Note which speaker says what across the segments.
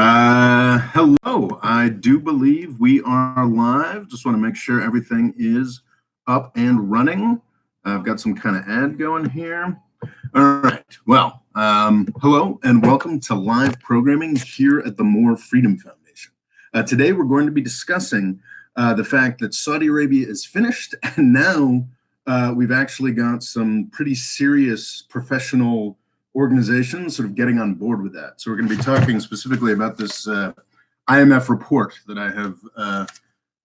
Speaker 1: Hello. I do believe we are live. Just want to make sure everything is up and running. I've got some kind of ad going here. All right. Well, hello and welcome to live programming here at the More Freedom Foundation. Today we're going to be discussing the fact that Saudi Arabia is finished, and now we've actually got some pretty serious professional organizations sort of getting on board with that. So we're going to be talking specifically about this IMF report that I have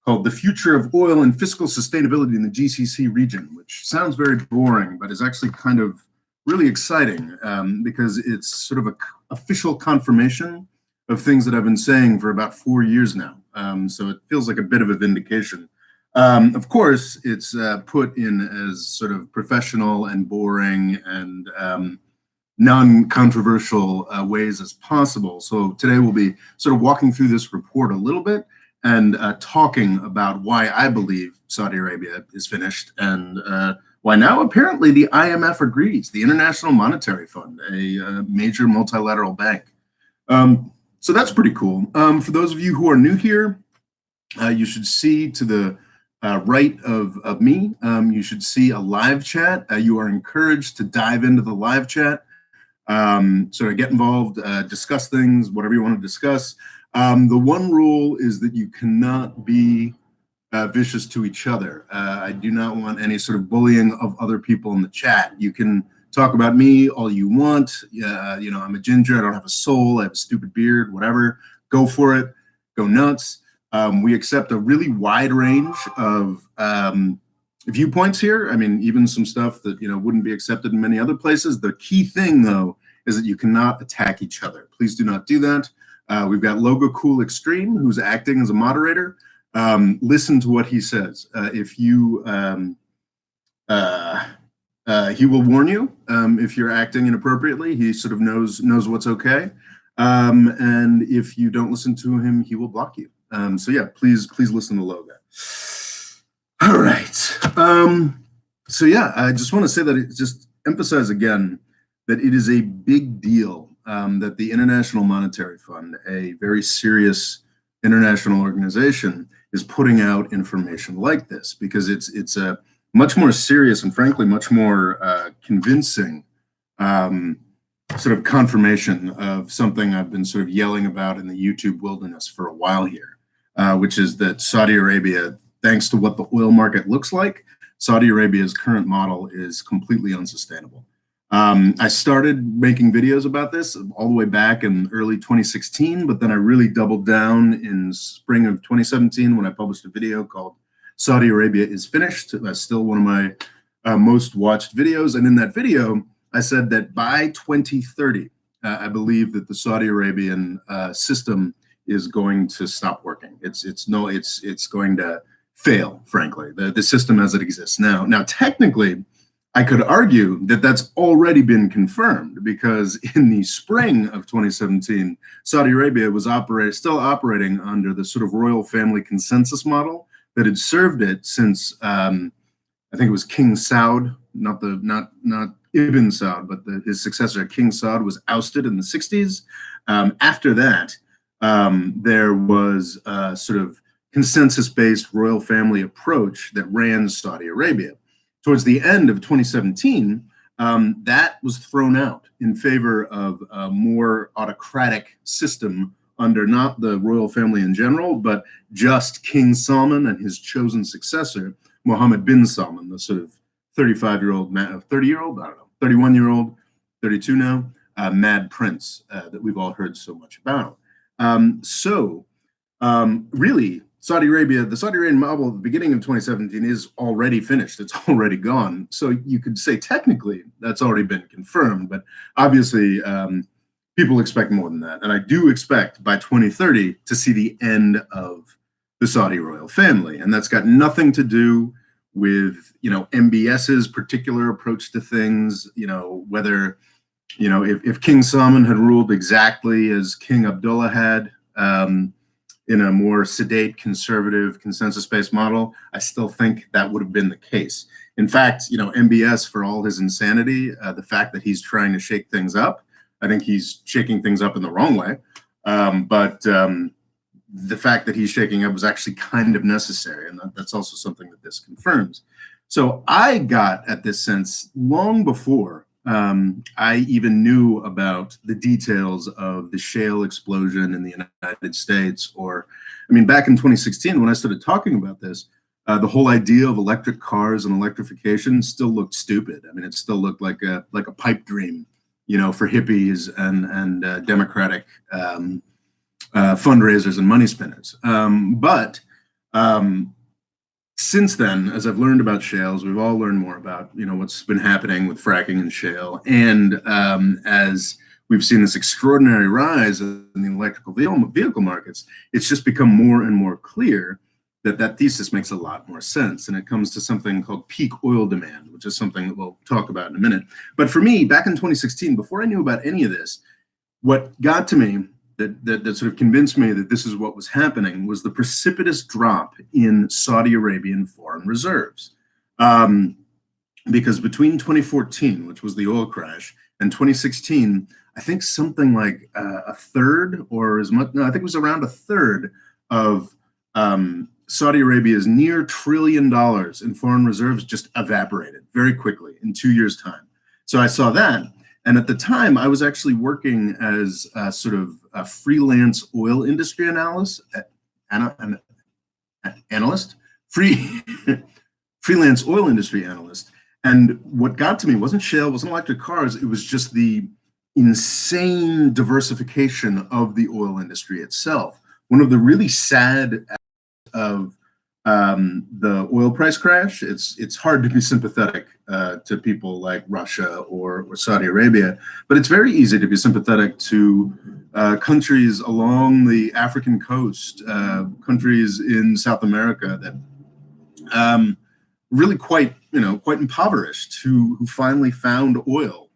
Speaker 1: called The Future of Oil and Fiscal Sustainability in the GCC Region, which sounds very boring, but is actually kind of really exciting because it's sort of an official confirmation of things that I've been saying for about 4 years now. So it feels like a bit of a vindication. Of course, it's put in as sort of professional and boring and non-controversial ways as possible. So today we'll be sort of walking through this report a little bit and talking about why I believe Saudi Arabia is finished and why now apparently the IMF agrees, the International Monetary Fund, a major multilateral bank. So that's pretty cool. For those of you who are new here, you should see to the right of me, you should see a live chat. You are encouraged to dive into the live chat. Sort of get involved, discuss things, whatever you want to discuss. The one rule is that you cannot be vicious to each other. I do not want any sort of bullying of other people in the chat. You can talk about me all you want. You know, I'm a ginger, I don't have a soul, I have a stupid beard, whatever. Go for it, go nuts. We accept a really wide range of viewpoints here. I mean, even some stuff that, you know, wouldn't be accepted in many other places. The key thing, though, is that you cannot attack each other. Please do not do that. We've got Logo Cool Extreme, who's acting as a moderator. Listen to what he says. If you, he will warn you if you're acting inappropriately. He sort of knows what's okay. And if you don't listen to him, he will block you. So yeah, please listen to Logo. All right. So yeah, I just want to say that just emphasize again that it is a big deal that the International Monetary Fund, a very serious international organization, is putting out information like this because it's a much more serious and frankly much more convincing sort of confirmation of something I've been sort of yelling about in the YouTube wilderness for a while here, which is that Saudi Arabia, thanks to what the oil market looks like, Saudi Arabia's current model is completely unsustainable. I started making videos about this all the way back in early 2016, but then I really doubled down in spring of 2017 when I published a video called Saudi Arabia is Finished. That's still one of my most watched videos. And in that video, I said that by 2030, I believe that the Saudi Arabian system is going to stop working. It's going to fail, frankly, the system as it exists now. Now, technically, I could argue that that's already been confirmed because in the spring of 2017, Saudi Arabia was still operating under the sort of royal family consensus model that had served it since I think it was King Saud, not Ibn Saud, but his successor, King Saud, was ousted in the 60s. After that, there was a sort of consensus-based royal family approach that ran Saudi Arabia. Towards the end of 2017, that was thrown out in favor of a more autocratic system under not the royal family in general, but just King Salman and his chosen successor, Mohammed bin Salman, the sort of 31-year-old, I don't know, 31-year-old, 32 now, mad prince that we've all heard so much about. Really, the Saudi Arabian model at the beginning of 2017 is already finished. It's already gone. So you could say technically that's already been confirmed, but obviously people expect more than that. And I do expect by 2030 to see the end of the Saudi royal family. And that's got nothing to do with, you know, MBS's particular approach to things, you know, whether, you know, if King Salman had ruled exactly as King Abdullah had, in a more sedate, conservative, consensus-based model, I still think that would have been the case. In fact, you know, MBS, for all his insanity, the fact that he's trying to shake things up, I think he's shaking things up in the wrong way. But the fact that he's shaking up was actually kind of necessary, and that's also something that this confirms. So I got at this sense long before I even knew about the details of the shale explosion in the United States. Or, I mean, back in 2016, when I started talking about this, the whole idea of electric cars and electrification still looked stupid. I mean, it still looked like a pipe dream, for hippies and Democratic fundraisers and money spinners. But since then, as I've learned about shales, we've all learned more about what's been happening with fracking and shale, and as we've seen this extraordinary rise in the electrical vehicle markets, it's just become more and more clear that thesis makes a lot more sense. And it comes to something called peak oil demand, which is something that we'll talk about in a minute. But for me, back in 2016, before I knew about any of this, what got to me that sort of convinced me that this is what was happening was the precipitous drop in Saudi Arabian foreign reserves. Because between 2014, which was the oil crash, and 2016, I think something like a third, or as much, no, I think it was around a third of Saudi Arabia's near $1 trillion in foreign reserves just evaporated very quickly in 2 years' time. So I saw that. And at the time, I was actually working as a sort of a freelance oil industry analyst, freelance oil industry analyst. And what got to me wasn't shale, wasn't electric cars. It was just the insane diversification of the oil industry itself. One of the really sad of the oil price crash, it's hard to be sympathetic to people like Russia or Saudi Arabia, but it's very easy to be sympathetic to countries along the African coast, countries in South America that really quite impoverished, who finally found oil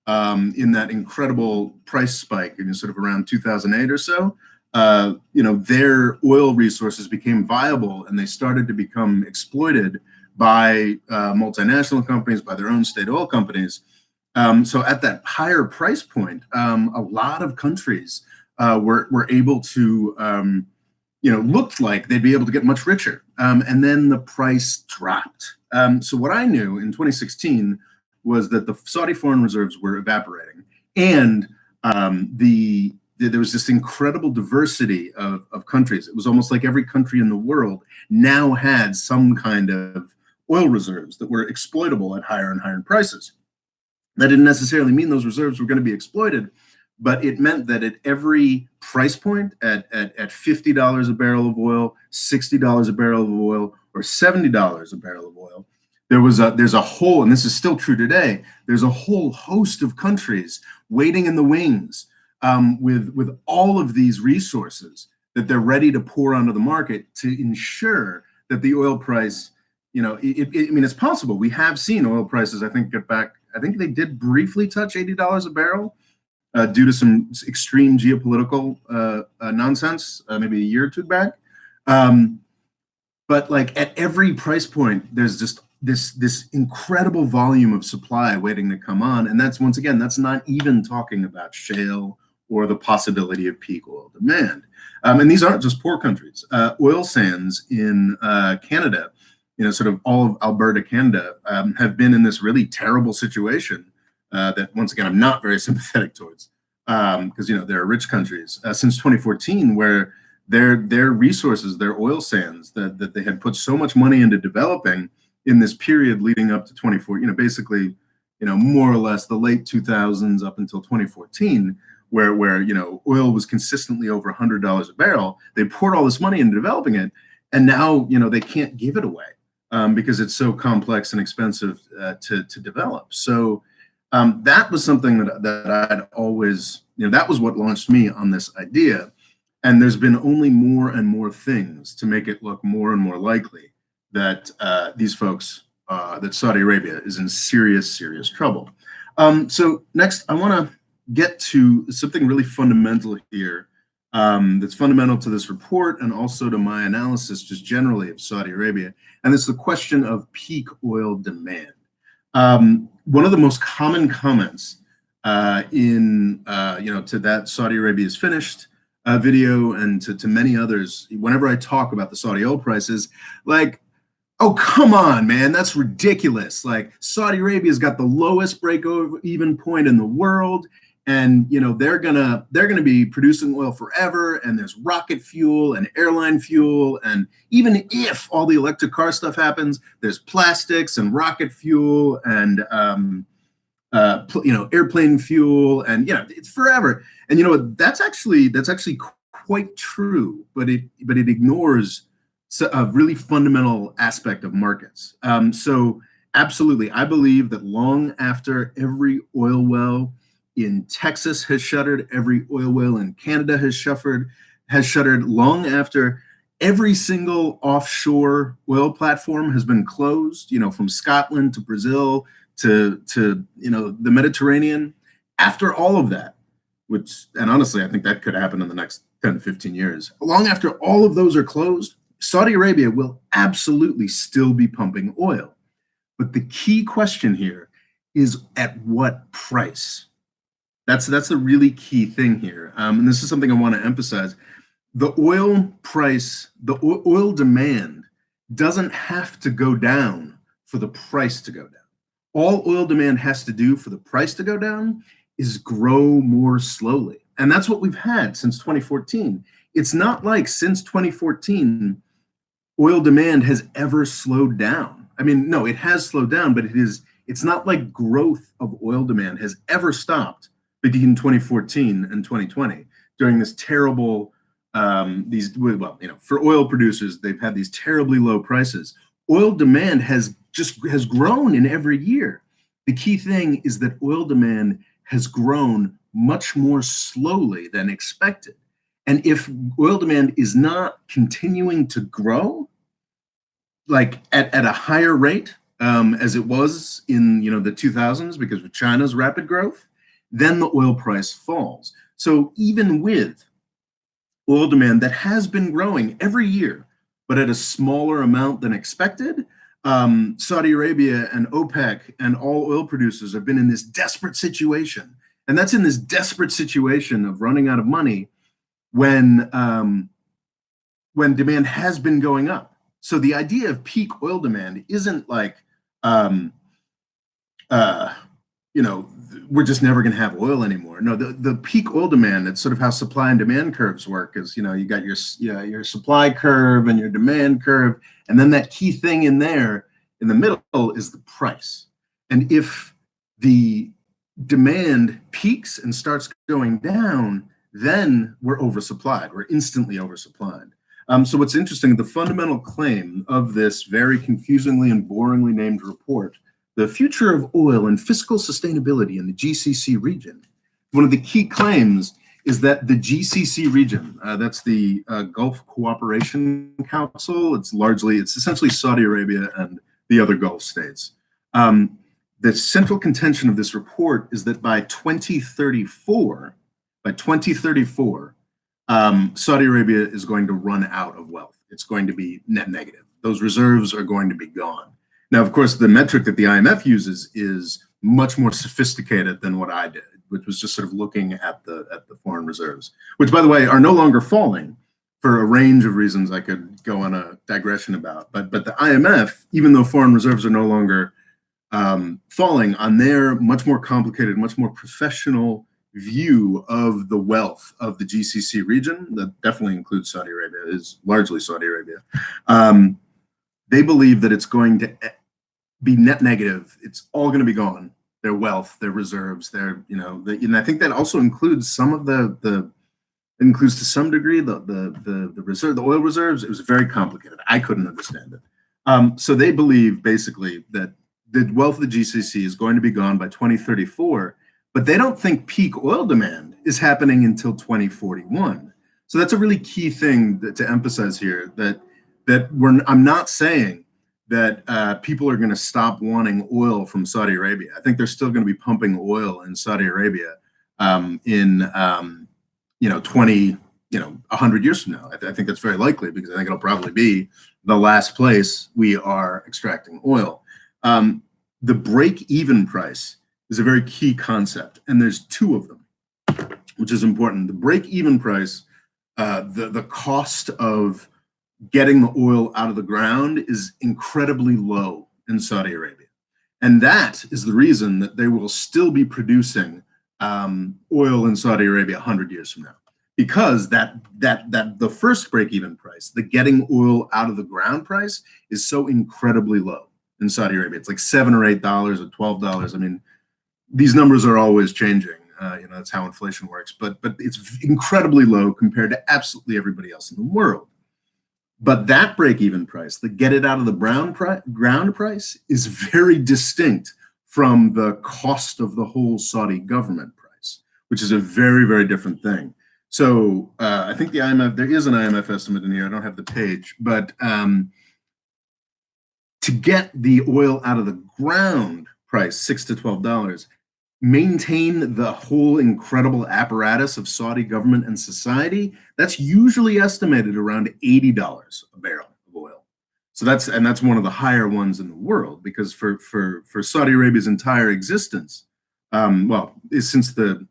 Speaker 1: in that incredible price spike in sort of around 2008 or so. Their oil resources became viable and they started to become exploited by multinational companies, by their own state oil companies. So at that higher price point, a lot of countries were able to, looked like they'd be able to get much richer. And then the price dropped. So what I knew in 2016 was that the Saudi foreign reserves were evaporating, and there was this incredible diversity of countries. It was almost like every country in the world now had some kind of oil reserves that were exploitable at higher and higher prices. That didn't necessarily mean those reserves were going to be exploited, but it meant that at every price point, at $50 a barrel of oil, $60 a barrel of oil, or $70 a barrel of oil, there's a whole, and this is still true today, there's a whole host of countries waiting in the wings with all of these resources that they're ready to pour onto the market to ensure that the oil price, it's possible. We have seen oil prices, I think, get back. I think they did briefly touch $80 a barrel due to some extreme geopolitical nonsense, maybe a year or two back. But like at every price point, there's just this incredible volume of supply waiting to come on. And that's, once again, that's not even talking about shale or the possibility of peak oil demand. And these aren't just poor countries. Oil sands in Canada, sort of all of Alberta, Canada, have been in this really terrible situation that, once again, I'm not very sympathetic towards because, they're rich countries since 2014, where their resources, their oil sands that they had put so much money into developing in this period leading up to 2014, basically, more or less the late 2000s up until 2014, where oil was consistently over $100 a barrel. They poured all this money into developing it, and now they can't give it away because it's so complex and expensive to develop. So that was something that I'd always, that was what launched me on this idea. And there's been only more and more things to make it look more and more likely that these folks, that Saudi Arabia is in serious, serious trouble. So next, I want to get to something really fundamental here that's fundamental to this report and also to my analysis just generally of Saudi Arabia. And it's the question of peak oil demand. One of the most common comments to that Saudi Arabia is finished, video and to many others, whenever I talk about the Saudi oil prices, like, oh, come on, man, that's ridiculous. Like, Saudi Arabia's got the lowest break-even point in the world, and they're gonna be producing oil forever, and there's rocket fuel and airline fuel, and even if all the electric car stuff happens, there's plastics and rocket fuel and airplane fuel, and it's forever. And that's actually quite true, but it ignores a really fundamental aspect of markets. So absolutely, I believe that long after every oil well in Texas has shuttered, every oil well in Canada has shuttered, long after every single offshore oil platform has been closed, from Scotland to Brazil to the Mediterranean. After all of that, and honestly, I think that could happen in the next 10 to 15 years. Long after all of those are closed, Saudi Arabia will absolutely still be pumping oil. But the key question here is at what price? That's the really key thing here. And this is something I want to emphasize. The oil price, the oil demand doesn't have to go down for the price to go down. All oil demand has to do for the price to go down is grow more slowly. And that's what we've had since 2014. It's not like since 2014, oil demand has ever slowed down. I mean, no, it has slowed down, but it's not like growth of oil demand has ever stopped between 2014 and 2020 during this terrible, for oil producers, they've had these terribly low prices. Oil demand has grown in every year. The key thing is that oil demand has grown much more slowly than expected. And if oil demand is not continuing to grow, like at a higher rate as it was in the 2000s because of China's rapid growth, then the oil price falls. So even with oil demand that has been growing every year, but at a smaller amount than expected, Saudi Arabia and OPEC and all oil producers have been in this desperate situation. And that's in this desperate situation of running out of money when demand has been going up. So the idea of peak oil demand isn't like, we're just never going to have oil anymore. No, the peak oil demand, it's sort of how supply and demand curves work is, you got your supply curve and your demand curve. And then that key thing in there in the middle is the price. And if the demand peaks and starts going down, then we're oversupplied. We're instantly oversupplied. So what's interesting, the fundamental claim of this very confusingly and boringly named report, The Future of Oil and Fiscal Sustainability in the GCC Region, one of the key claims is that the GCC region, that's the Gulf Cooperation Council, it's essentially Saudi Arabia and the other Gulf states. The central contention of this report is that by 2034, Saudi Arabia is going to run out of wealth. It's going to be net negative. Those reserves are going to be gone. Now, of course, the metric that the IMF uses is much more sophisticated than what I did, which was just sort of looking at the foreign reserves, which, by the way, are no longer falling for a range of reasons I could go on a digression about. But the IMF, even though foreign reserves are no longer falling, on their much more complicated, much more professional view of the wealth of the GCC region, that definitely includes Saudi Arabia, is largely Saudi Arabia. They believe that it's going to be net negative. It's all going to be gone. Their wealth, their reserves, and I think that also includes some of includes to some degree the oil reserves. It was very complicated. I couldn't understand it. So they believe basically that the wealth of the GCC is going to be gone by 2034, but they don't think peak oil demand is happening until 2041. So that's a really key thing to emphasize here, that I'm not saying that people are going to stop wanting oil from Saudi Arabia. I think they're still going to be pumping oil in Saudi Arabia in 100 years from now. I think that's very likely, because I think it'll probably be the last place we are extracting oil. The break-even price is a very key concept, and there's two of them, which is important. The break-even price the cost of getting the oil out of the ground is incredibly low in Saudi Arabia. And that is the reason that they will still be producing oil in Saudi Arabia 100 years from now. Because that the first break-even price, the getting oil out of the ground price, is so incredibly low in Saudi Arabia. It's like $7 or $8 or $12. I mean, these numbers are always changing. That's how inflation works. But it's incredibly low compared to absolutely everybody else in the world. But that break-even price, the get it out of the ground price, is very distinct from the cost of the whole Saudi government price, which is a very, very different thing. So I think the IMF, there is an IMF estimate in here. I don't have the page, but to get the oil out of the ground price, $6 to $12, maintain the whole incredible apparatus of Saudi government and society, that's usually estimated around $80 a barrel of oil. So that's one of the higher ones in the world, because for Saudi Arabia's entire existence, since the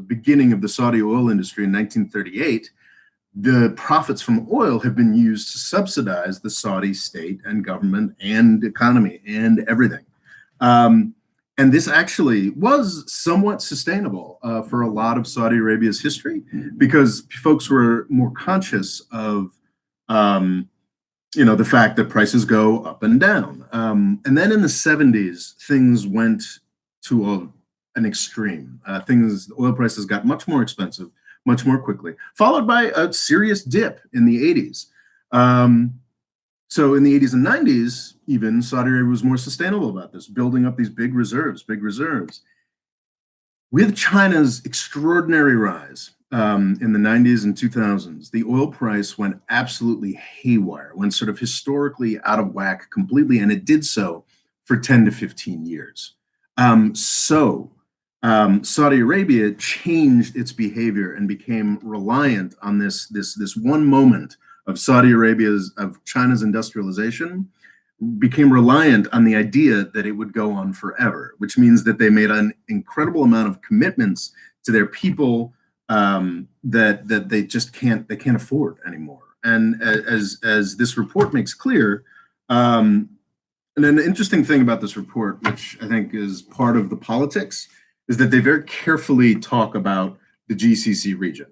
Speaker 1: beginning of the Saudi oil industry in 1938, the profits from oil have been used to subsidize the Saudi state and government and economy and everything. And this actually was somewhat sustainable for a lot of Saudi Arabia's history, because folks were more conscious of, the fact that prices go up and down. And then in the 70s, things went to an extreme. Oil prices got much more expensive, much more quickly, followed by a serious dip in the 80s. So in the 80s and 90s, even, Saudi Arabia was more sustainable about this, building up these big reserves. With China's extraordinary rise in the 90s and 2000s, the oil price went absolutely haywire, went sort of historically out of whack completely, and it did so for 10 to 15 years. Saudi Arabia changed its behavior and became reliant on this one moment of China's industrialization, became reliant on the idea that it would go on forever, which means that they made an incredible amount of commitments to their people that they just can't afford anymore. And as this report makes clear, and an interesting thing about this report, which I think is part of the politics, is that they very carefully talk about the GCC region.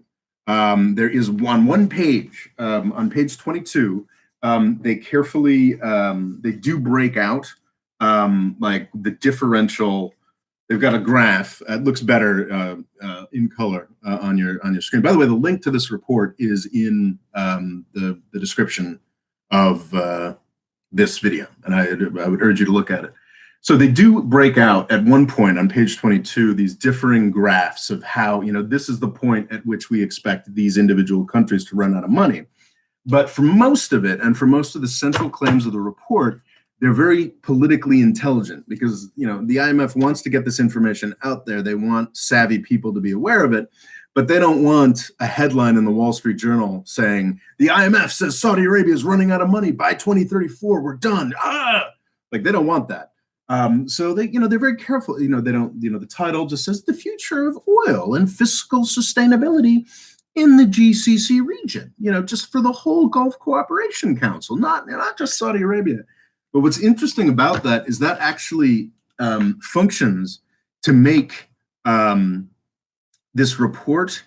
Speaker 1: There is one page, on page 22, they carefully, they do break out like the differential. They've got a graph. It looks better in color on your screen. By the way, the link to this report is in the description of this video, and I would urge you to look at it. So they do break out at one point on page 22 these differing graphs of how, this is the point at which we expect these individual countries to run out of money. But for most of it, and for most of the central claims of the report, they're very politically intelligent, because the IMF wants to get this information out there. They want savvy people to be aware of it, but they don't want a headline in the Wall Street Journal saying the IMF says Saudi Arabia is running out of money by 2034. We're done. Like, they don't want that. So they're very careful. They don't. The title just says the future of oil and fiscal sustainability in the GCC region. Just for the whole Gulf Cooperation Council, not just Saudi Arabia. But what's interesting about that is that actually functions to make this report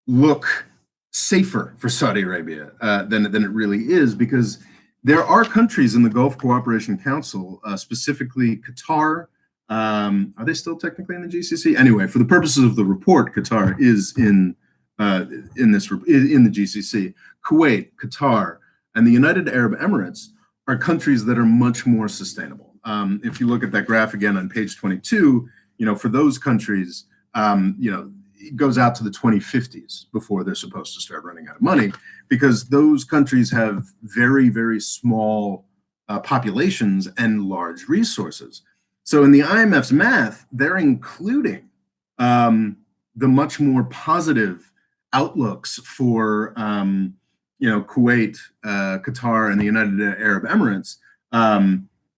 Speaker 1: look safer for Saudi Arabia than it really is, because there are countries in the Gulf Cooperation Council, specifically Qatar. Are they still technically in the GCC? Anyway, for the purposes of the report, Qatar is in the GCC. Kuwait, Qatar, and the United Arab Emirates are countries that are much more sustainable. If you look at that graph again on page 22, for those countries, it goes out to the 2050s before they're supposed to start running out of money, because those countries have very, very small populations and large resources. So in the IMF's math, they're including the much more positive outlooks for Kuwait, Qatar, and the United Arab Emirates.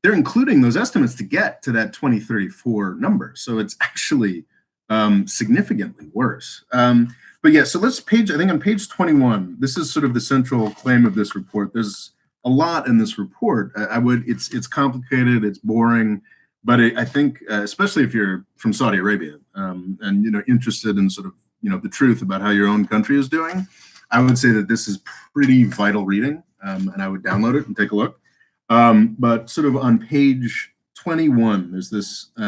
Speaker 1: They're including those estimates to get to that 2034 number. So it's actually significantly worse. But yeah, so I think on page 21, this is sort of the central claim of this report. There's a lot in this report. It's complicated, it's boring, but I think, especially if you're from Saudi Arabia, and, interested in sort of, the truth about how your own country is doing, I would say that this is pretty vital reading, and I would download it and take a look. But sort of on page 21, there's this, I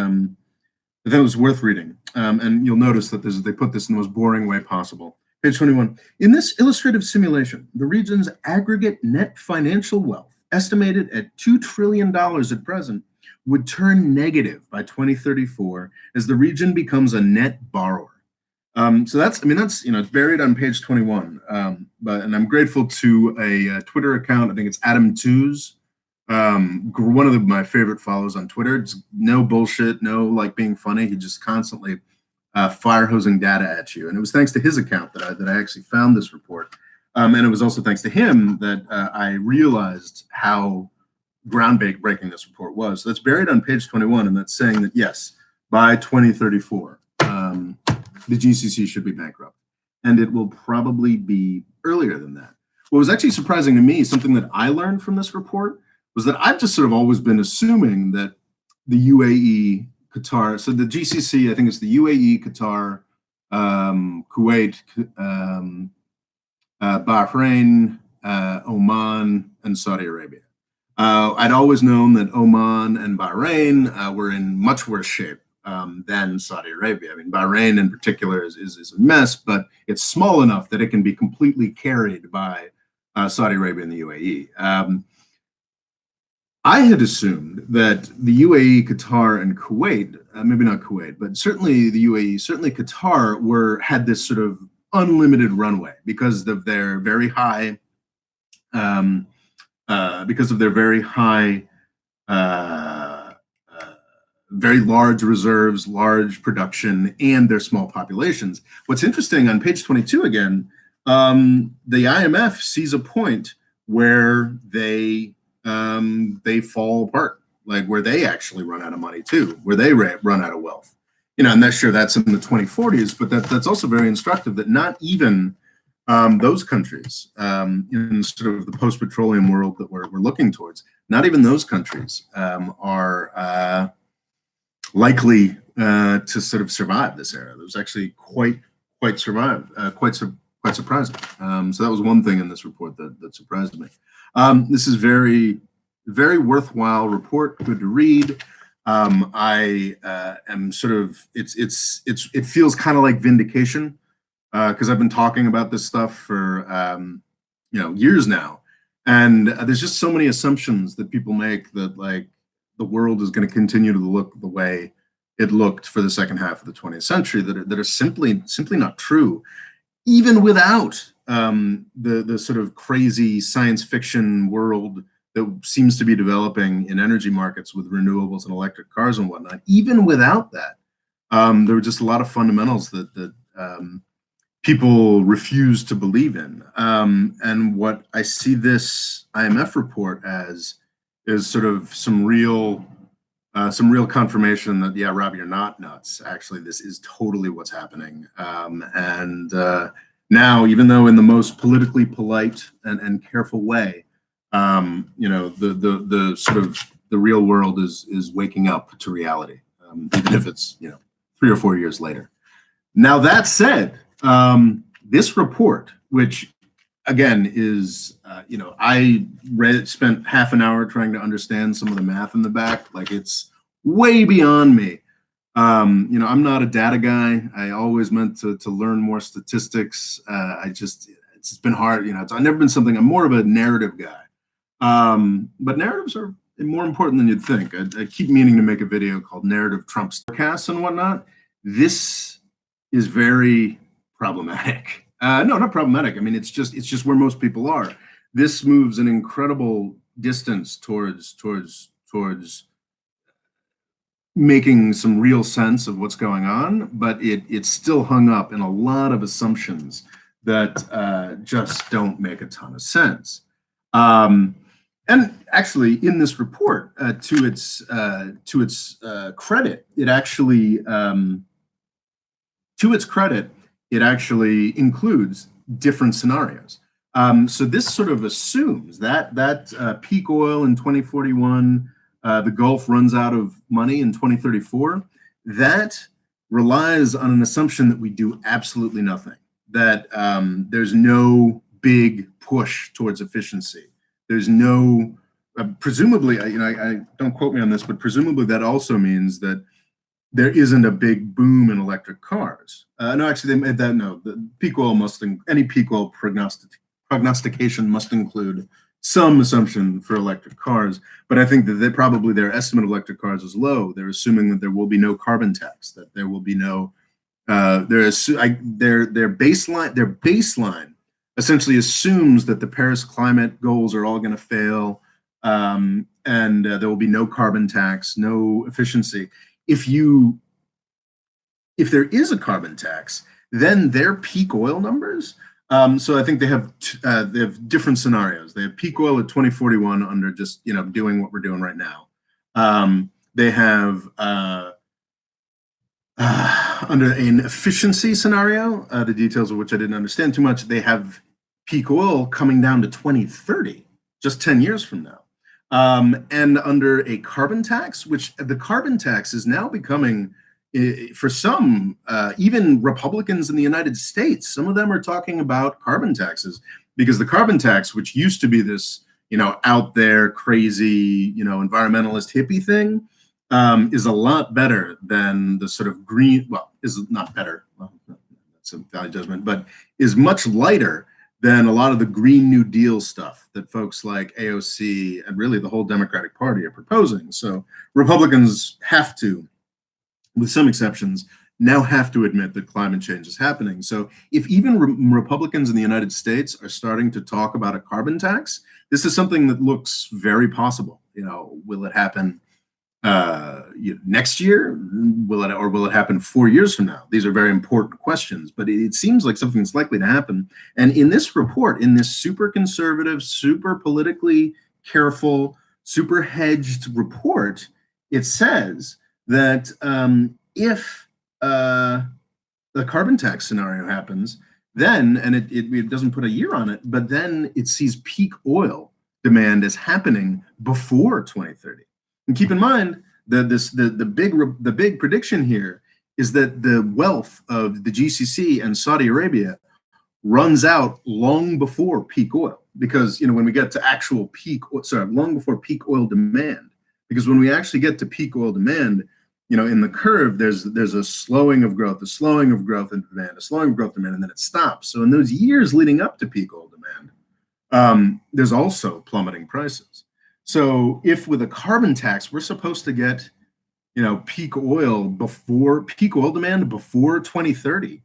Speaker 1: thought it was worth reading. And you'll notice that they put this in the most boring way possible. Page 21. In this illustrative simulation, the region's aggregate net financial wealth, estimated at $2 trillion at present, would turn negative by 2034 as the region becomes a net borrower. So that's it's buried on page 21. And I'm grateful to a Twitter account. I think it's Adam Tooze. One of my favorite follows on Twitter. It's no bullshit, no like being funny. He just constantly fire hosing data at you. And it was thanks to his account that I actually found this report. And it was also thanks to him that I realized how groundbreaking this report was. So that's buried on page 21, and that's saying that yes, by 2034, the GCC should be bankrupt, and it will probably be earlier than that. What was actually surprising to me, something that I learned from this report, was that I've just sort of always been assuming that the UAE, Qatar, so the GCC, I think it's the UAE, Qatar, Kuwait, Bahrain, Oman, and Saudi Arabia. I'd always known that Oman and Bahrain were in much worse shape than Saudi Arabia. I mean, Bahrain in particular is a mess, but it's small enough that it can be completely carried by Saudi Arabia and the UAE. I had assumed that the UAE, Qatar, and Kuwait, maybe not Kuwait, but certainly the UAE, certainly Qatar, had this sort of unlimited runway because of their very high, very large reserves, large production, and their small populations. What's interesting on page 22 again, the IMF sees a point where they fall apart, like where they actually run out of money too, where they run out of wealth. And that's sure that's in the 2040s, but that's also very instructive that not even those countries in sort of the post-petroleum world that we're looking towards, not even those countries are likely to sort of survive this era. It was actually quite surprising. So that was one thing in this report that surprised me. This is very, very worthwhile report. Good to read. I am sort of it feels kind of like vindication because I've been talking about this stuff for years now, and there's just so many assumptions that people make that like the world is going to continue to look the way it looked for the second half of the 20th century that are simply not true, even without the sort of crazy science fiction world that seems to be developing in energy markets with renewables and electric cars and whatnot. Even without that, there were just a lot of fundamentals that people refuse to believe in. And what I see this IMF report as is sort of some real confirmation that, yeah, Rob, you're not nuts. Actually, this is totally what's happening. Now, even though in the most politically polite and careful way, the sort of the real world is waking up to reality, even if it's 3 or 4 years later. Now that said, this report, which again is I spent half an hour trying to understand some of the math in the back, like it's way beyond me. I'm not a data guy. I always meant to learn more statistics. It's been hard. I've never been something. I'm more of a narrative guy. But narratives are more important than you'd think. I keep meaning to make a video called Narrative Trump Forecasts and whatnot. This is very problematic. No, not problematic. I mean, it's just where most people are. This moves an incredible distance towards making some real sense of what's going on, but it's still hung up in a lot of assumptions that just don't make a ton of sense. And actually, in this report, to its credit, it actually, to its credit, it actually includes different scenarios. So this sort of assumes that peak oil in 2041, the Gulf runs out of money in 2034. That relies on an assumption that we do absolutely nothing, that there's no big push towards efficiency. There's no, presumably, I don't quote me on this, but presumably that also means that there isn't a big boom in electric cars. No, actually, they made that. No, the peak oil any peak oil prognostication must include some assumption for electric cars. But I think that their estimate of electric cars is low. They're assuming that there will be no carbon tax, that there will be no. Their baseline essentially assumes that the Paris climate goals are all going to fail, and there will be no carbon tax, no efficiency. If there is a carbon tax, then their peak oil numbers. So I think they have different scenarios. They have peak oil at 2041 under just doing what we're doing right now. They have under an efficiency scenario, the details of which I didn't understand too much. They have peak oil coming down to 2030, just 10 years from now. And under a carbon tax, which the carbon tax is now becoming, for some, even Republicans in the United States, some of them are talking about carbon taxes, because the carbon tax, which used to be this, out there crazy, environmentalist hippie thing, is a lot better than the sort of green, well, is not better, well, that's a value judgment, but is much lighter than a lot of the Green New Deal stuff that folks like AOC and really the whole Democratic Party are proposing. So Republicans have to, with some exceptions, now have to admit that climate change is happening. So if even Republicans in the United States are starting to talk about a carbon tax, this is something that looks very possible. Will it happen next year? Will it happen 4 years from now? These are very important questions, but it seems like something that's likely to happen. And in this report, in this super conservative, super politically careful, super hedged report, it says that if the carbon tax scenario happens, then, and it doesn't put a year on it, but then it sees peak oil demand as happening before 2030. And keep in mind that the big prediction here is that the wealth of the GCC and Saudi Arabia runs out long before peak oil, because when we get to actual long before peak oil demand, because when we actually get to peak oil demand, in the curve, there's a slowing of growth, in demand, a slowing of growth demand, and then it stops. So in those years leading up to peak oil demand, there's also plummeting prices. So if with a carbon tax, we're supposed to get, peak oil demand before 2030,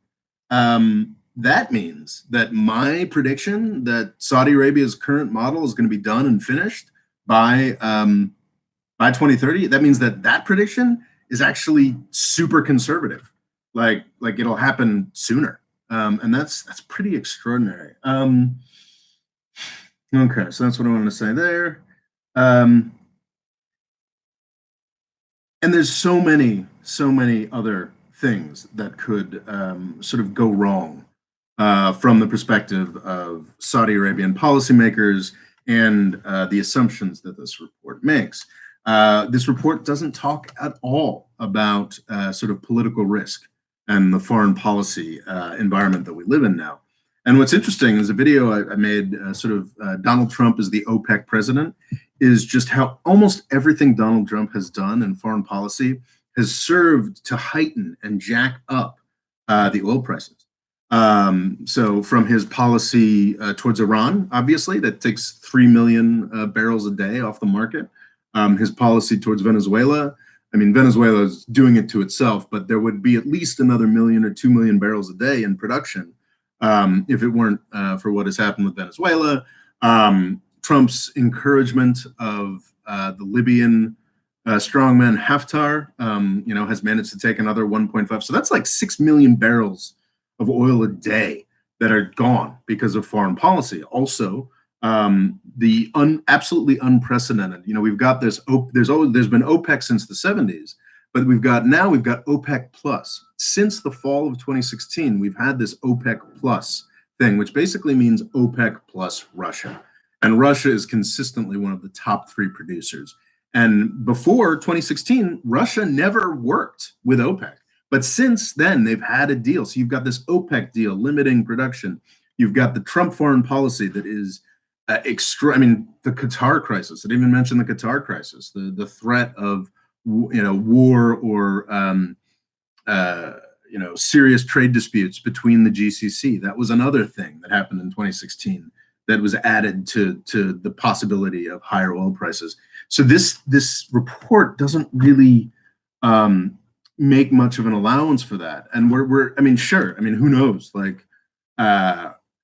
Speaker 1: that means that my prediction that Saudi Arabia's current model is going to be done and finished by 2030, that means that prediction is actually super conservative. Like it'll happen sooner. And that's pretty extraordinary. Okay, so that's what I wanted to say there. And there's so many other things that could sort of go wrong from the perspective of Saudi Arabian policymakers and the assumptions that this report makes. This report doesn't talk at all about sort of political risk and the foreign policy environment that we live in now. And what's interesting is a video I made, Donald Trump is the OPEC president, is just how almost everything Donald Trump has done in foreign policy has served to heighten and jack up the oil prices. So from his policy towards Iran, obviously, that takes 3 million barrels a day off the market. His policy towards Venezuela, Venezuela is doing it to itself, but there would be at least another 1 million or 2 million barrels a day in production if it weren't for what has happened with Venezuela. Trump's encouragement of the Libyan strongman Haftar, has managed to take another 1.5. So that's like 6 million barrels of oil a day that are gone because of foreign policy. Also, the absolutely unprecedented. We've got this. There's been OPEC since the 70s, but we've got OPEC plus. since the fall of 2016, we've had this OPEC plus thing, which basically means OPEC plus Russia. And Russia is consistently one of the top three producers. And before 2016, Russia never worked with OPEC. But since then, they've had a deal. So you've got this OPEC deal limiting production. You've got the Trump foreign policy that is I mean, the Qatar crisis. I didn't even mention the Qatar crisis, the threat of war or serious trade disputes between the GCC. That was another thing that happened in 2016 that was added to the possibility of higher oil prices. So this report doesn't really make much of an allowance for that. And I mean, sure. I mean, who knows? Like,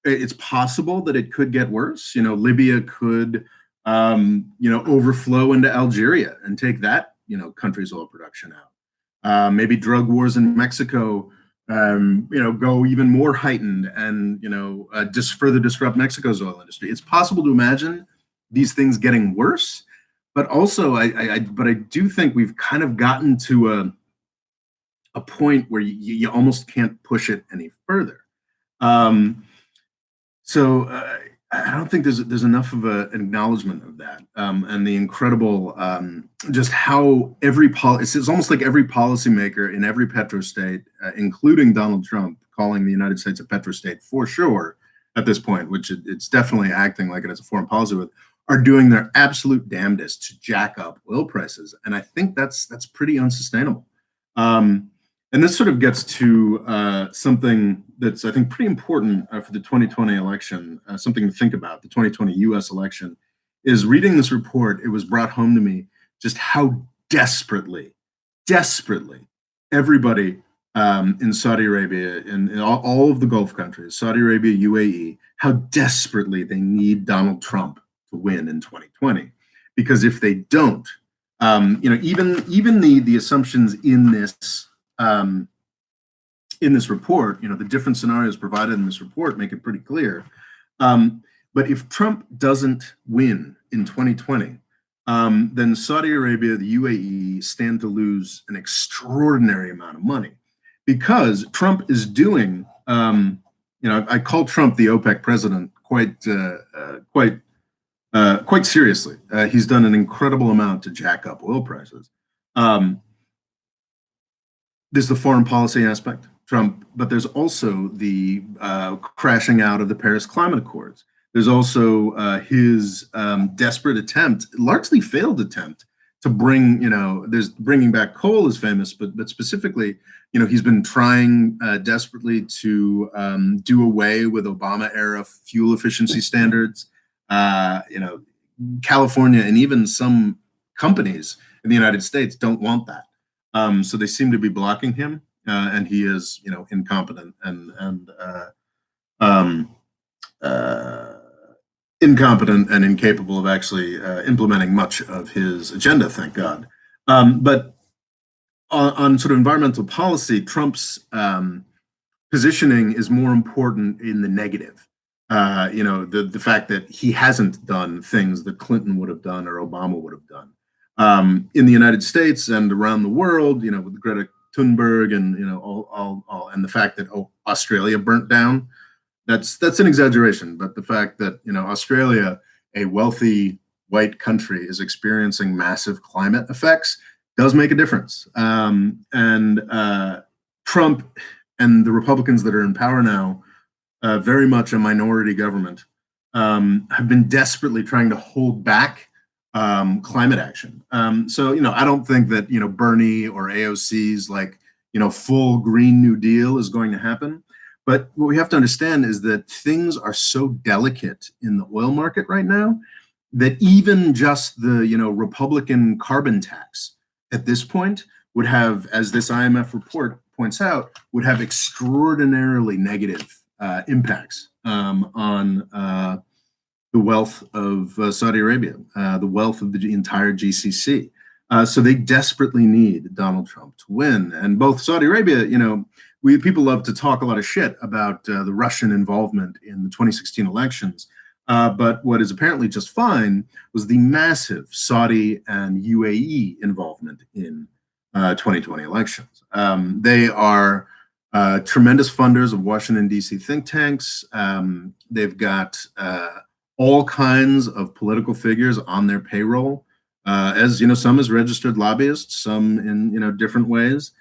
Speaker 1: it's possible that it could get worse. Libya could, overflow into Algeria and take that, country's oil production out. Maybe drug wars in Mexico, go even more heightened and, just further disrupt Mexico's oil industry. It's possible to imagine these things getting worse, but also I do think we've kind of gotten to a point where you almost can't push it any further. So I don't think there's enough of an acknowledgement of that, and the incredible just how it's almost like every policymaker in every petrostate, including Donald Trump, calling the United States a petrostate for sure at this point, which it's definitely acting like it has a foreign policy with, are doing their absolute damnedest to jack up oil prices, and I think that's pretty unsustainable. And this sort of gets to something that's, I think, pretty important for the 2020 election, something to think about. The 2020 US election is reading this report. It was brought home to me just how desperately everybody in Saudi Arabia, in all of the Gulf countries, Saudi Arabia, UAE, how desperately they need Donald Trump to win in 2020. Because if they don't, even the assumptions in this report, the different scenarios provided in this report make it pretty clear. But if Trump doesn't win in 2020, then Saudi Arabia, the UAE, stand to lose an extraordinary amount of money because Trump is doing, I call Trump the OPEC president quite seriously. He's done an incredible amount to jack up oil prices. There's the foreign policy aspect, Trump, but there's also the crashing out of the Paris Climate Accords. There's also his desperate attempt, largely failed attempt, to bringing back coal is famous, but specifically, he's been trying desperately to do away with Obama-era fuel efficiency standards. California and even some companies in the United States don't want that. So they seem to be blocking him, and he is, incompetent and incapable of actually implementing much of his agenda, thank God. But on sort of environmental policy, Trump's positioning is more important in the negative. The fact that he hasn't done things that Clinton would have done or Obama would have done. In the United States and around the world, with Greta Thunberg and all and the fact that Australia burnt down, that's an exaggeration. But the fact that Australia, a wealthy white country, is experiencing massive climate effects does make a difference. And Trump and the Republicans that are in power now, very much a minority government, have been desperately trying to hold back climate action. So, I don't think that, Bernie or AOC's full Green New Deal is going to happen. But what we have to understand is that things are so delicate in the oil market right now that even just the, Republican carbon tax at this point would have, as this IMF report points out, would have extraordinarily negative impacts on the wealth of Saudi Arabia, the wealth of the entire GCC. So they desperately need Donald Trump to win. And both Saudi Arabia, people love to talk a lot of shit about the Russian involvement in the 2016 elections. But what is apparently just fine was the massive Saudi and UAE involvement in 2020 elections. They are tremendous funders of Washington, D.C. think tanks. They've got all kinds of political figures on their payroll, as you know, some as registered lobbyists, some in different ways.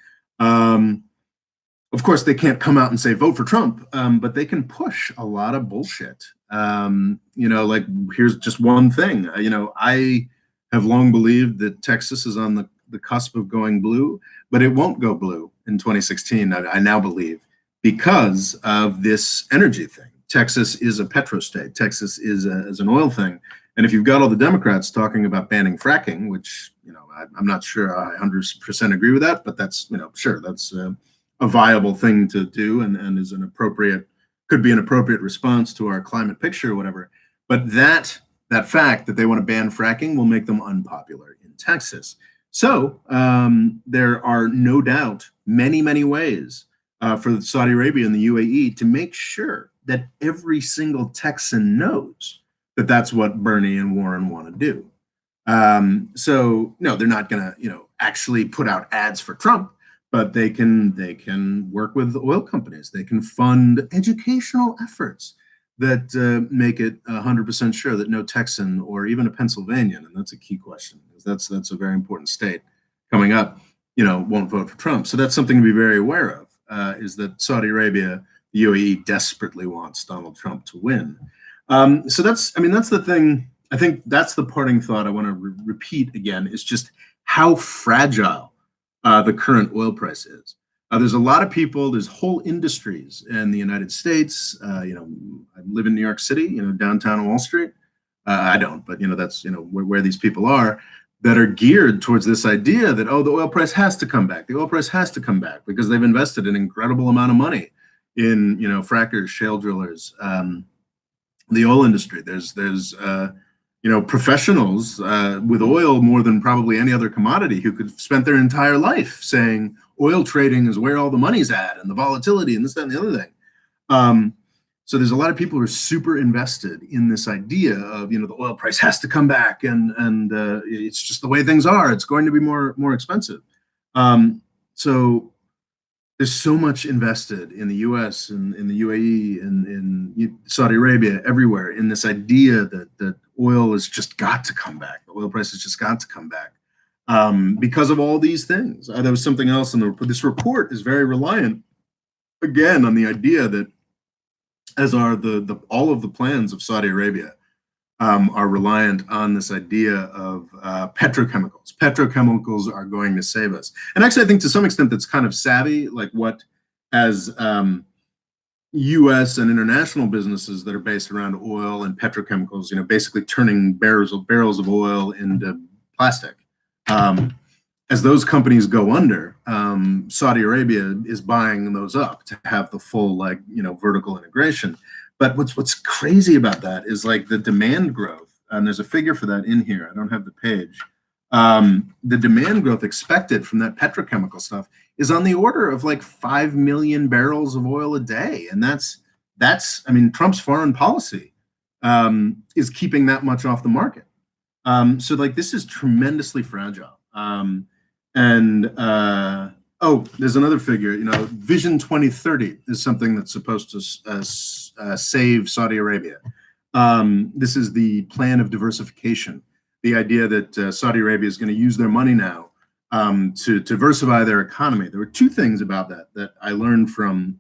Speaker 1: Of course, they can't come out and say vote for Trump, but they can push a lot of bullshit. Like here's just one thing. I have long believed that Texas is on the cusp of going blue, but it won't go blue in 2016. I now believe because of this energy thing. Texas is a petro state. Texas is an oil thing. And if you've got all the Democrats talking about banning fracking, which I'm not sure I 100% agree with that, but that's sure that's a viable thing to do and is could be an appropriate response to our climate picture or whatever. But that fact that they want to ban fracking will make them unpopular in Texas. So there are no doubt many ways for Saudi Arabia and the UAE to make sure that every single Texan knows that that's what Bernie and Warren want to do. So no, they're not going to actually put out ads for Trump, but they can work with oil companies. They can fund educational efforts that make it 100% sure that no Texan or even a Pennsylvanian, and that's a key question, because that's a very important state coming up, won't vote for Trump. So that's something to be very aware of, is that Saudi Arabia, the UAE desperately wants Donald Trump to win. So that's the thing. I think that's the parting thought I want to repeat again, is just how fragile the current oil price is. There's a lot of people, there's whole industries in the United States. I live in New York City, downtown Wall Street. I don't, but that's where these people are, that are geared towards this idea that, oh, the oil price has to come back. The oil price has to come back because they've invested an incredible amount of money in frackers, shale drillers, the oil industry. There's professionals with oil more than probably any other commodity who could spend their entire life saying oil trading is where all the money's at and the volatility and this, that, and the other thing. So there's a lot of people who are super invested in this idea of, the oil price has to come back and it's just the way things are. It's going to be more expensive. So there's so much invested in the U.S. and in the UAE and in Saudi Arabia, everywhere, in this idea that oil has just got to come back. The oil price has just got to come back because of all these things. There was something else in the report. This report is very reliant, again, on the idea that, as are all of the plans of Saudi Arabia, are reliant on this idea of petrochemicals. Petrochemicals are going to save us. And actually, I think to some extent that's kind of savvy, like what as U.S. and international businesses that are based around oil and petrochemicals, basically turning barrels of oil into plastic. As those companies go under, Saudi Arabia is buying those up to have the full vertical integration. But what's crazy about that is the demand growth, and there's a figure for that in here. I don't have the page. The demand growth expected from that petrochemical stuff is on the order of 5 million barrels of oil a day, and that's Trump's foreign policy is keeping that much off the market. So this is tremendously fragile. There's another figure. Vision 2030 is something that's supposed to save Saudi Arabia. This is the plan of diversification. The idea that Saudi Arabia is going to use their money now to diversify their economy. There were two things about that I learned from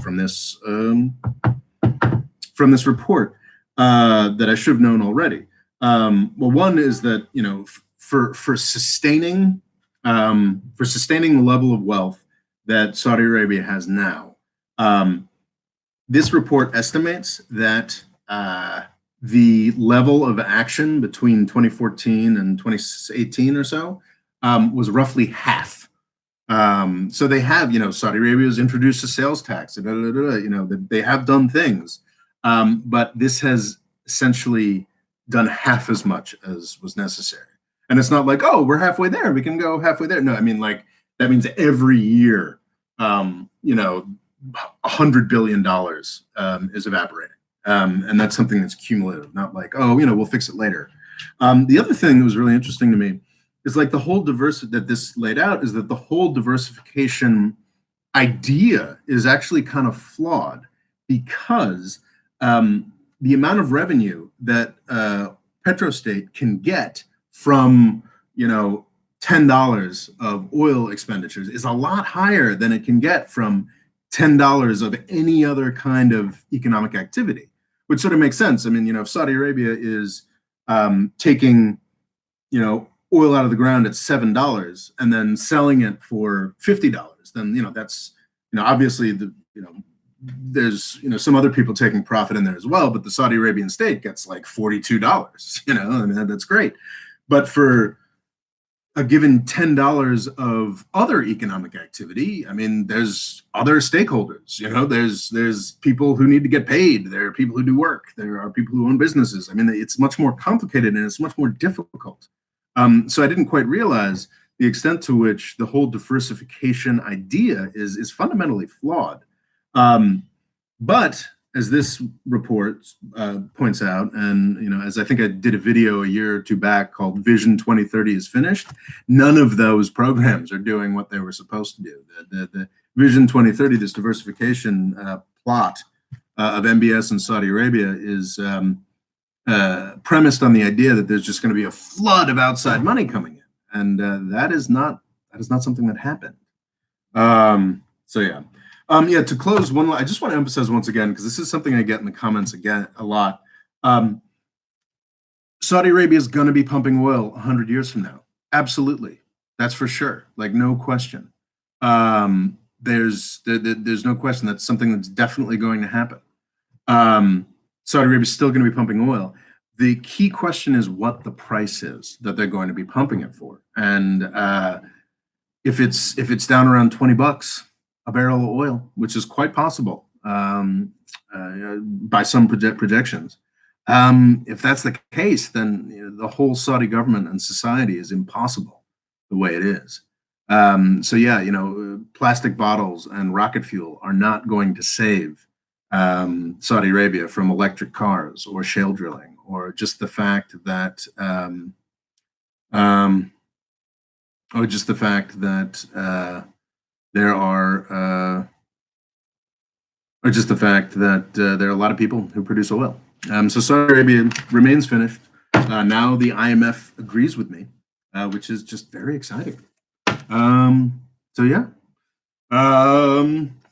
Speaker 1: this report that I should have known already. Well, one is that for sustaining the level of wealth that Saudi Arabia has now, this report estimates that the level of action between 2014 and 2018 or so was roughly half. So they have, Saudi Arabia has introduced a sales tax, they have done things, but this has essentially done half as much as was necessary. And it's not oh, we're halfway there, we can go halfway there. No, that means every year, $100 billion is evaporating. And that's something that's cumulative, not oh, we'll fix it later. The other thing that was really interesting to me it's like the whole diversity that this laid out is that the whole diversification idea is actually kind of flawed because the amount of revenue that petrostate can get from, $10 of oil expenditures is a lot higher than it can get from $10 of any other kind of economic activity, which sort of makes sense. I mean, if Saudi Arabia is taking, oil out of the ground at $7 and then selling it for $50, then that's obviously there's some other people taking profit in there as well, but the Saudi Arabian state gets like $42, and that's great. But for a given $10 of other economic activity, I mean, there's other stakeholders, there's people who need to get paid. There are people who do work. There are people who own businesses. I mean, it's much more complicated and it's much more difficult. So I didn't quite realize the extent to which the whole diversification idea is fundamentally flawed. But as this report points out, and as I think I did a video a year or two back called "Vision 2030 is Finished," none of those programs are doing what they were supposed to do. The Vision 2030, this diversification plot of MBS in Saudi Arabia, is premised on the idea that there's just going to be a flood of outside money coming in, and that is not something that happened. So yeah. To close, I just want to emphasize once again, because this is something I get in the comments again a lot. Saudi Arabia is going to be pumping oil 100 years from now. Absolutely. That's for sure. Like, no question. There's no question that's something that's definitely going to happen. Saudi Arabia is still going to be pumping oil. The key question is what the price is that they're going to be pumping it for. And if it's down around $20 a barrel of oil, which is quite possible by some projections. If that's the case, then the whole Saudi government and society is impossible the way it is. Plastic bottles and rocket fuel are not going to save Saudi Arabia from electric cars or shale drilling, or just the fact that there are a lot of people who produce oil. So Saudi Arabia remains finished. Now the IMF agrees with me, which is just very exciting.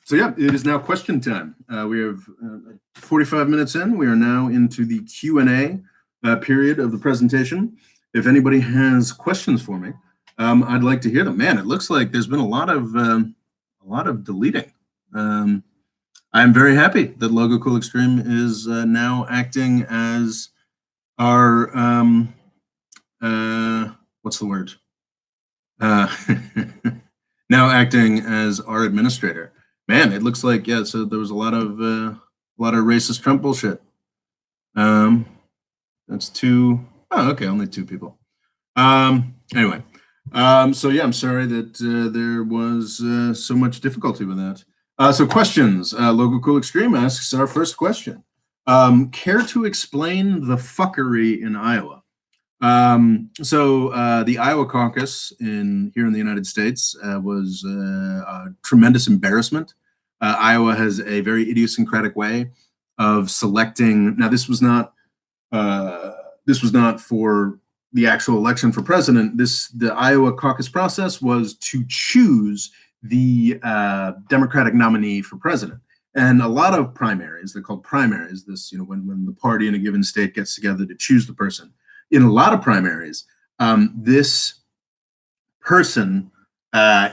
Speaker 1: It is now question time. We have 45 minutes in. We are now into the Q&A period of the presentation. If anybody has questions for me, I'd like to hear them. Man, it looks like there's been a lot of deleting. I'm very happy that Logo Cool Extreme is now acting as our what's the word? Now acting as our administrator. Man, it looks like so there was a lot of racist Trump bullshit. That's two. Oh, okay, only two people. Anyway. I'm sorry that there was so much difficulty with that. So questions. Logo Cool Extreme asks our first question. Care to explain the fuckery in Iowa? The Iowa caucus here in the United States was a tremendous embarrassment. Iowa has a very idiosyncratic way of selecting. Now, this was not for the actual election for president. The Iowa caucus process was to choose the Democratic nominee for president. And a lot of primaries, they're called primaries, when the party in a given state gets together to choose the person. In a lot of primaries, this person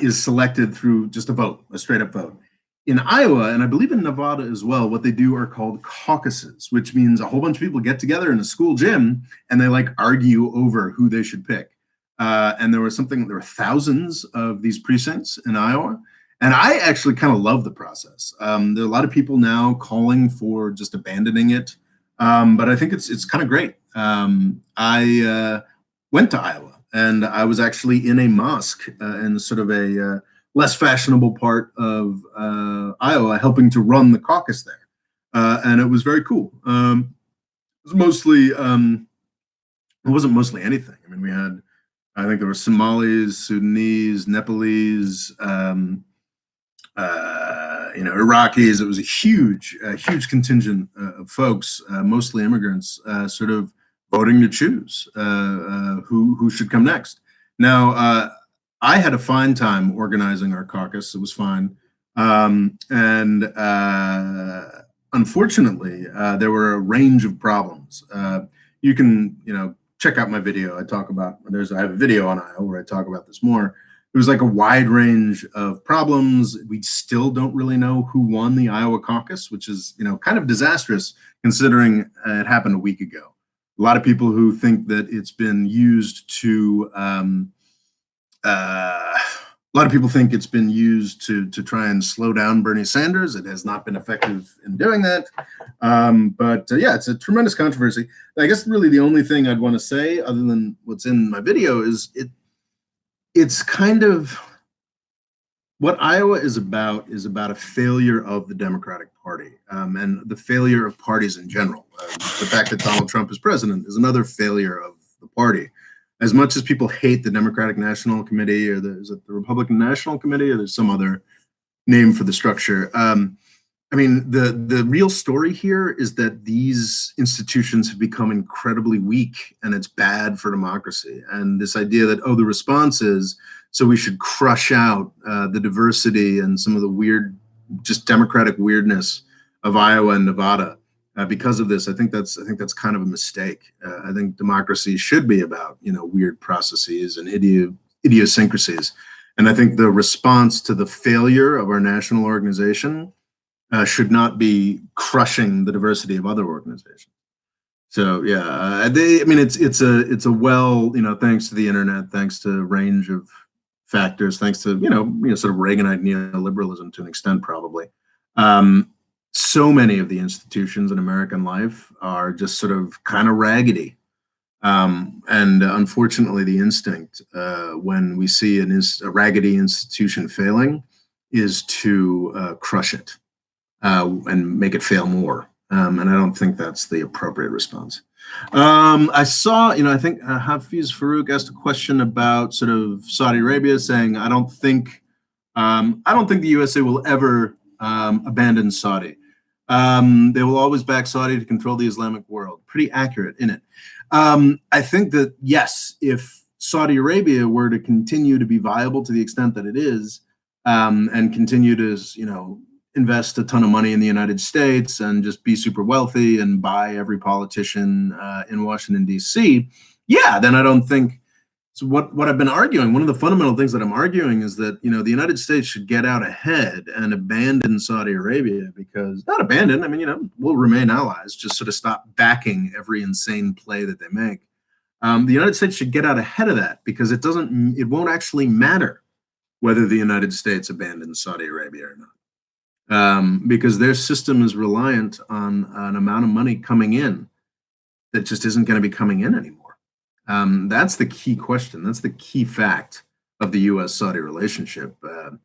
Speaker 1: is selected through just a vote, a straight up vote. In Iowa, and I believe in Nevada as well, what they do are called caucuses, which means a whole bunch of people get together in a school gym and they argue over who they should pick. And there were thousands of these precincts in Iowa. And I actually kind of love the process. There are a lot of people now calling for just abandoning it. But I think it's kind of great. I went to Iowa and I was actually in a mosque in sort of a less fashionable part of Iowa, helping to run the caucus there. And it was very cool. It was mostly, it wasn't mostly anything. I mean, we had I think there were Somalis, Sudanese, Nepalese, Iraqis. It was a huge contingent of folks, mostly immigrants, sort of voting to choose who should come next. Now, I had a fine time organizing our caucus. It was fine, and unfortunately, there were a range of problems. You can, check out my video. I have a video on Iowa where I talk about this more. It was like a wide range of problems. We still don't really know who won the Iowa caucus, which is, kind of disastrous considering it happened a week ago. A lot of people who think that it's been used to, a lot of people think it's been used to try and slow down Bernie Sanders. It has not been effective in doing that. Yeah, it's a tremendous controversy. I guess really the only thing I'd want to say, other than what's in my video, is it's kind of what Iowa is about a failure of the Democratic Party and the failure of parties in general. The fact that Donald Trump is president is another failure of the party. As much as people hate the Democratic National Committee, or is it the Republican National Committee, or there's some other name for the structure. The real story here is that these institutions have become incredibly weak, and it's bad for democracy. And this idea that, the response is, so we should crush out the diversity and some of the weird, just democratic weirdness of Iowa and Nevada. Because of this, I think that's kind of a mistake. I think democracy should be about weird processes and idiosyncrasies, and I think the response to the failure of our national organization should not be crushing the diversity of other organizations. So yeah, it's a thanks to the internet, thanks to a range of factors, thanks to sort of Reaganite neoliberalism to an extent probably. So many of the institutions in American life are just sort of kind of raggedy. And unfortunately, the instinct when we see a raggedy institution failing is to crush it and make it fail more. And I don't think that's the appropriate response. I saw, I think Hafiz Farouk asked a question about sort of Saudi Arabia, saying, I don't think the USA will ever abandon Saudi. They will always back Saudi to control the Islamic world. Pretty accurate, isn't it? I think that, yes, if Saudi Arabia were to continue to be viable to the extent that it is, and continue to, invest a ton of money in the United States and just be super wealthy and buy every politician in Washington, D.C., yeah, then I don't think. So what I've been arguing, one of the fundamental things that I'm arguing is that, the United States should get out ahead and abandon Saudi Arabia, because not abandon, we'll remain allies, just sort of stop backing every insane play that they make. The United States should get out ahead of that, because it won't actually matter whether the United States abandons Saudi Arabia or not. Because their system is reliant on an amount of money coming in that just isn't going to be coming in anymore. That's the key question. That's the key fact of the U.S.-Saudi relationship. The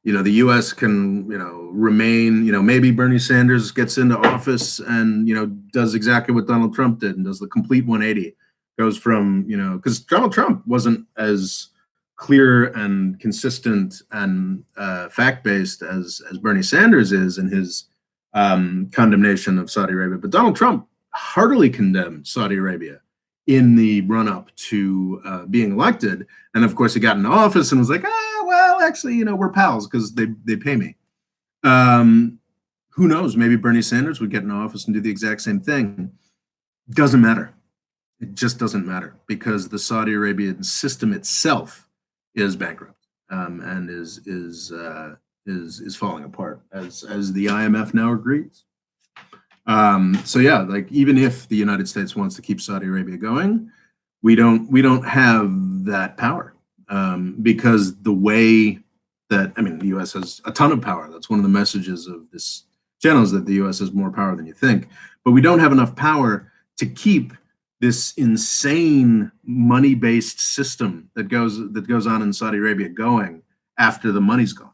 Speaker 1: U.S. can, remain, maybe Bernie Sanders gets into office and, does exactly what Donald Trump did and does the complete 180. Goes from, because Donald Trump wasn't as clear and consistent and fact-based as Bernie Sanders is in his condemnation of Saudi Arabia. But Donald Trump heartily condemned Saudi Arabia in the run-up to being elected. And of course, he got into office and was like, well, actually, we're pals because they pay me. Who knows? Maybe Bernie Sanders would get in office and do the exact same thing. Doesn't matter. It just doesn't matter, because the Saudi Arabian system itself is bankrupt and is falling apart, as the IMF now agrees. So yeah, like, even if the United States wants to keep Saudi Arabia going, we don't have that power, because the way that, the U.S. has a ton of power. That's one of the messages of this channel, is that the U.S. has more power than you think, but we don't have enough power to keep this insane money-based system that goes on in Saudi Arabia going after the money's gone,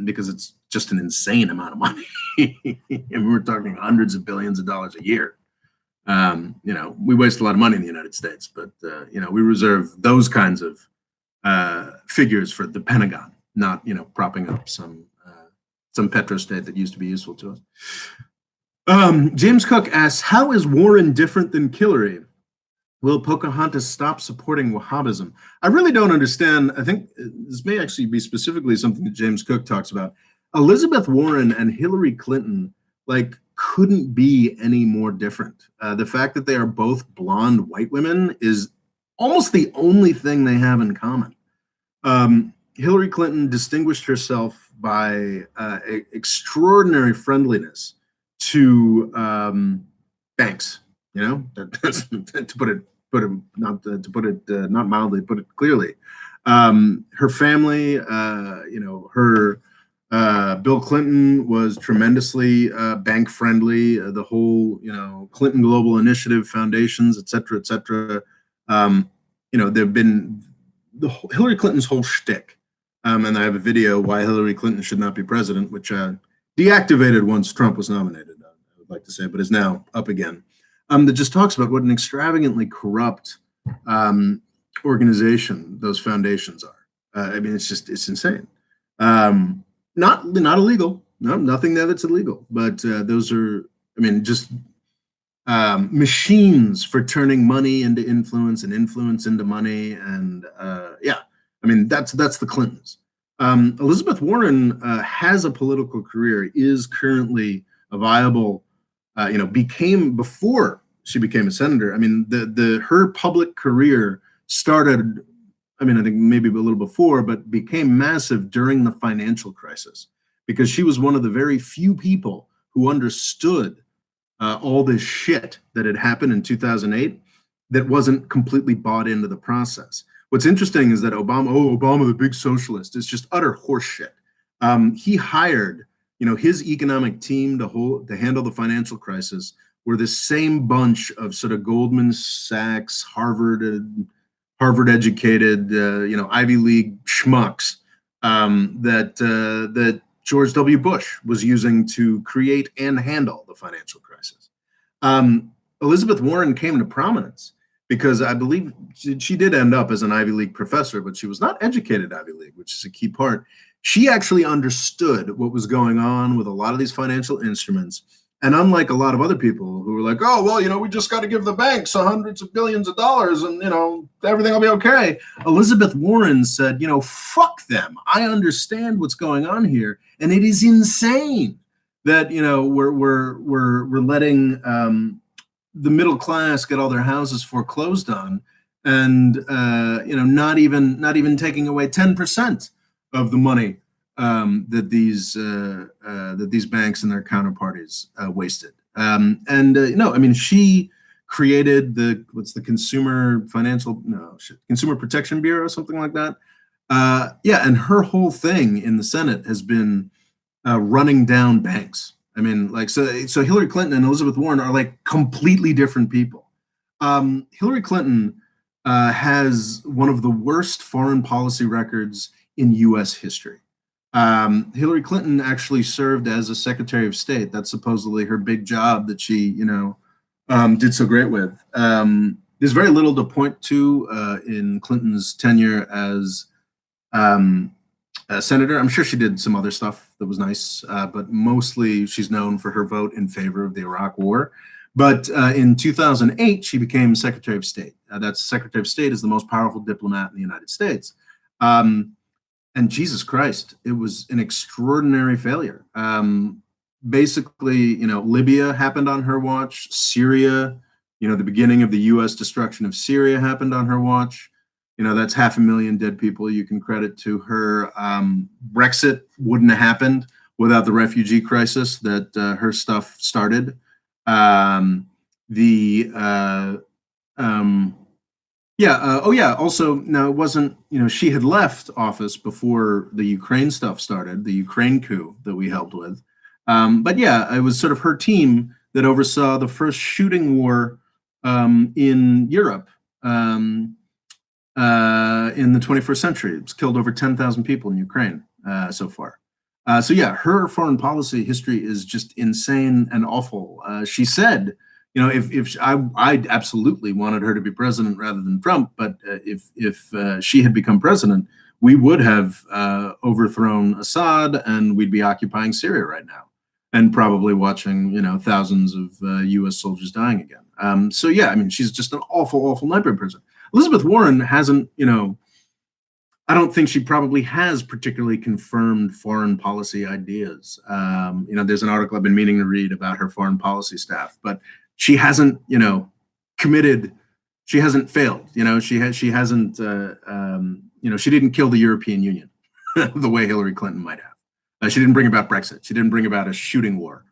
Speaker 1: because it's just an insane amount of money. And we're talking hundreds of billions of dollars a year. You know, we waste a lot of money in the United States, but you know, we reserve those kinds of figures for the Pentagon, not, you know, propping up some petrostate that used to be useful to us. James Cook asks, how is Warren different than Hillary? Will Pocahontas stop supporting Wahhabism? I really don't understand. I think this may actually be specifically something that James Cook talks about. Elizabeth Warren and Hillary Clinton, like, couldn't be any more different. The fact that they are both blonde white women is almost the only thing they have in common. Hillary Clinton distinguished herself by extraordinary friendliness to banks. You know, that's, to put it not mildly, put it clearly. Her family, you know, her Bill Clinton was tremendously bank friendly. The whole, you know, Clinton Global Initiative foundations, et cetera, et cetera. You know, there've been Hillary Clinton's whole shtick. And I have a video why Hillary Clinton should not be president, which deactivated once Trump was nominated, I would like to say, but is now up again. That just talks about what an extravagantly corrupt organization those foundations are. I mean, it's insane. Not illegal. No, nothing there that's illegal. But those are, I mean, just machines for turning money into influence and influence into money. And yeah, I mean, that's the Clintons. Elizabeth Warren has a political career, is currently a viable, you know, before she became a senator. I mean, her public career started, I mean, I think maybe a little before, but became massive during the financial crisis, because she was one of the very few people who understood all this shit that had happened in 2008 that wasn't completely bought into the process. What's interesting is that Obama, the big socialist, is just utter horseshit. He hired, you know, his economic team to handle the financial crisis were the same bunch of sort of Goldman Sachs, Harvard educated, you know, Ivy League schmucks that George W. Bush was using to create and handle the financial crisis. Elizabeth Warren came to prominence because I believe she did end up as an Ivy League professor, but she was not educated Ivy League, which is a key part. She actually understood what was going on with a lot of these financial instruments. And unlike a lot of other people who were like, oh, well, you know, we just got to give the banks hundreds of billions of dollars and, you know, everything will be okay. Elizabeth Warren said, you know, fuck them. I understand what's going on here. And it is insane that, you know, we're letting the middle class get all their houses foreclosed on and, you know, not even taking away 10% of the money that these banks and their counterparties wasted. No, I mean, she created Consumer Protection Bureau, something like that. Yeah, and her whole thing in the Senate has been running down banks. I mean, like, so Hillary Clinton and Elizabeth Warren are like completely different people. Hillary Clinton has one of the worst foreign policy records in U.S. history. Hillary Clinton actually served as a Secretary of State. That's supposedly her big job that she, you know, did so great with. There's very little to point to in Clinton's tenure as a senator. I'm sure she did some other stuff that was nice, but mostly she's known for her vote in favor of the Iraq War. But in 2008, she became Secretary of State. That's Secretary of State is the most powerful diplomat in the United States. And Jesus Christ, it was an extraordinary failure. Basically, you know, Libya happened on her watch. Syria, you know, the beginning of the U.S. destruction of Syria happened on her watch. You know, that's 500,000 dead people you can credit to her. Brexit wouldn't have happened without the refugee crisis that her stuff started. Also, now it wasn't, you know, she had left office before the Ukraine stuff started, the Ukraine coup that we helped with. But yeah, it was sort of her team that oversaw the first shooting war in Europe in the 21st century. It's killed over 10,000 people in Ukraine so far. So yeah, her foreign policy history is just insane and awful. She said, I absolutely wanted her to be president rather than Trump, but if she had become president, we would have overthrown Assad, and we'd be occupying Syria right now, and probably watching thousands of U.S. soldiers dying again. So yeah, I mean, she's just an awful, awful nightmare person. Elizabeth Warren hasn't, I don't think she probably has particularly confirmed foreign policy ideas. There's an article I've been meaning to read about her foreign policy staff, but she hasn't, committed. She hasn't failed. She hasn't. She didn't kill the European Union the way Hillary Clinton might have. She didn't bring about Brexit. She didn't bring about a shooting war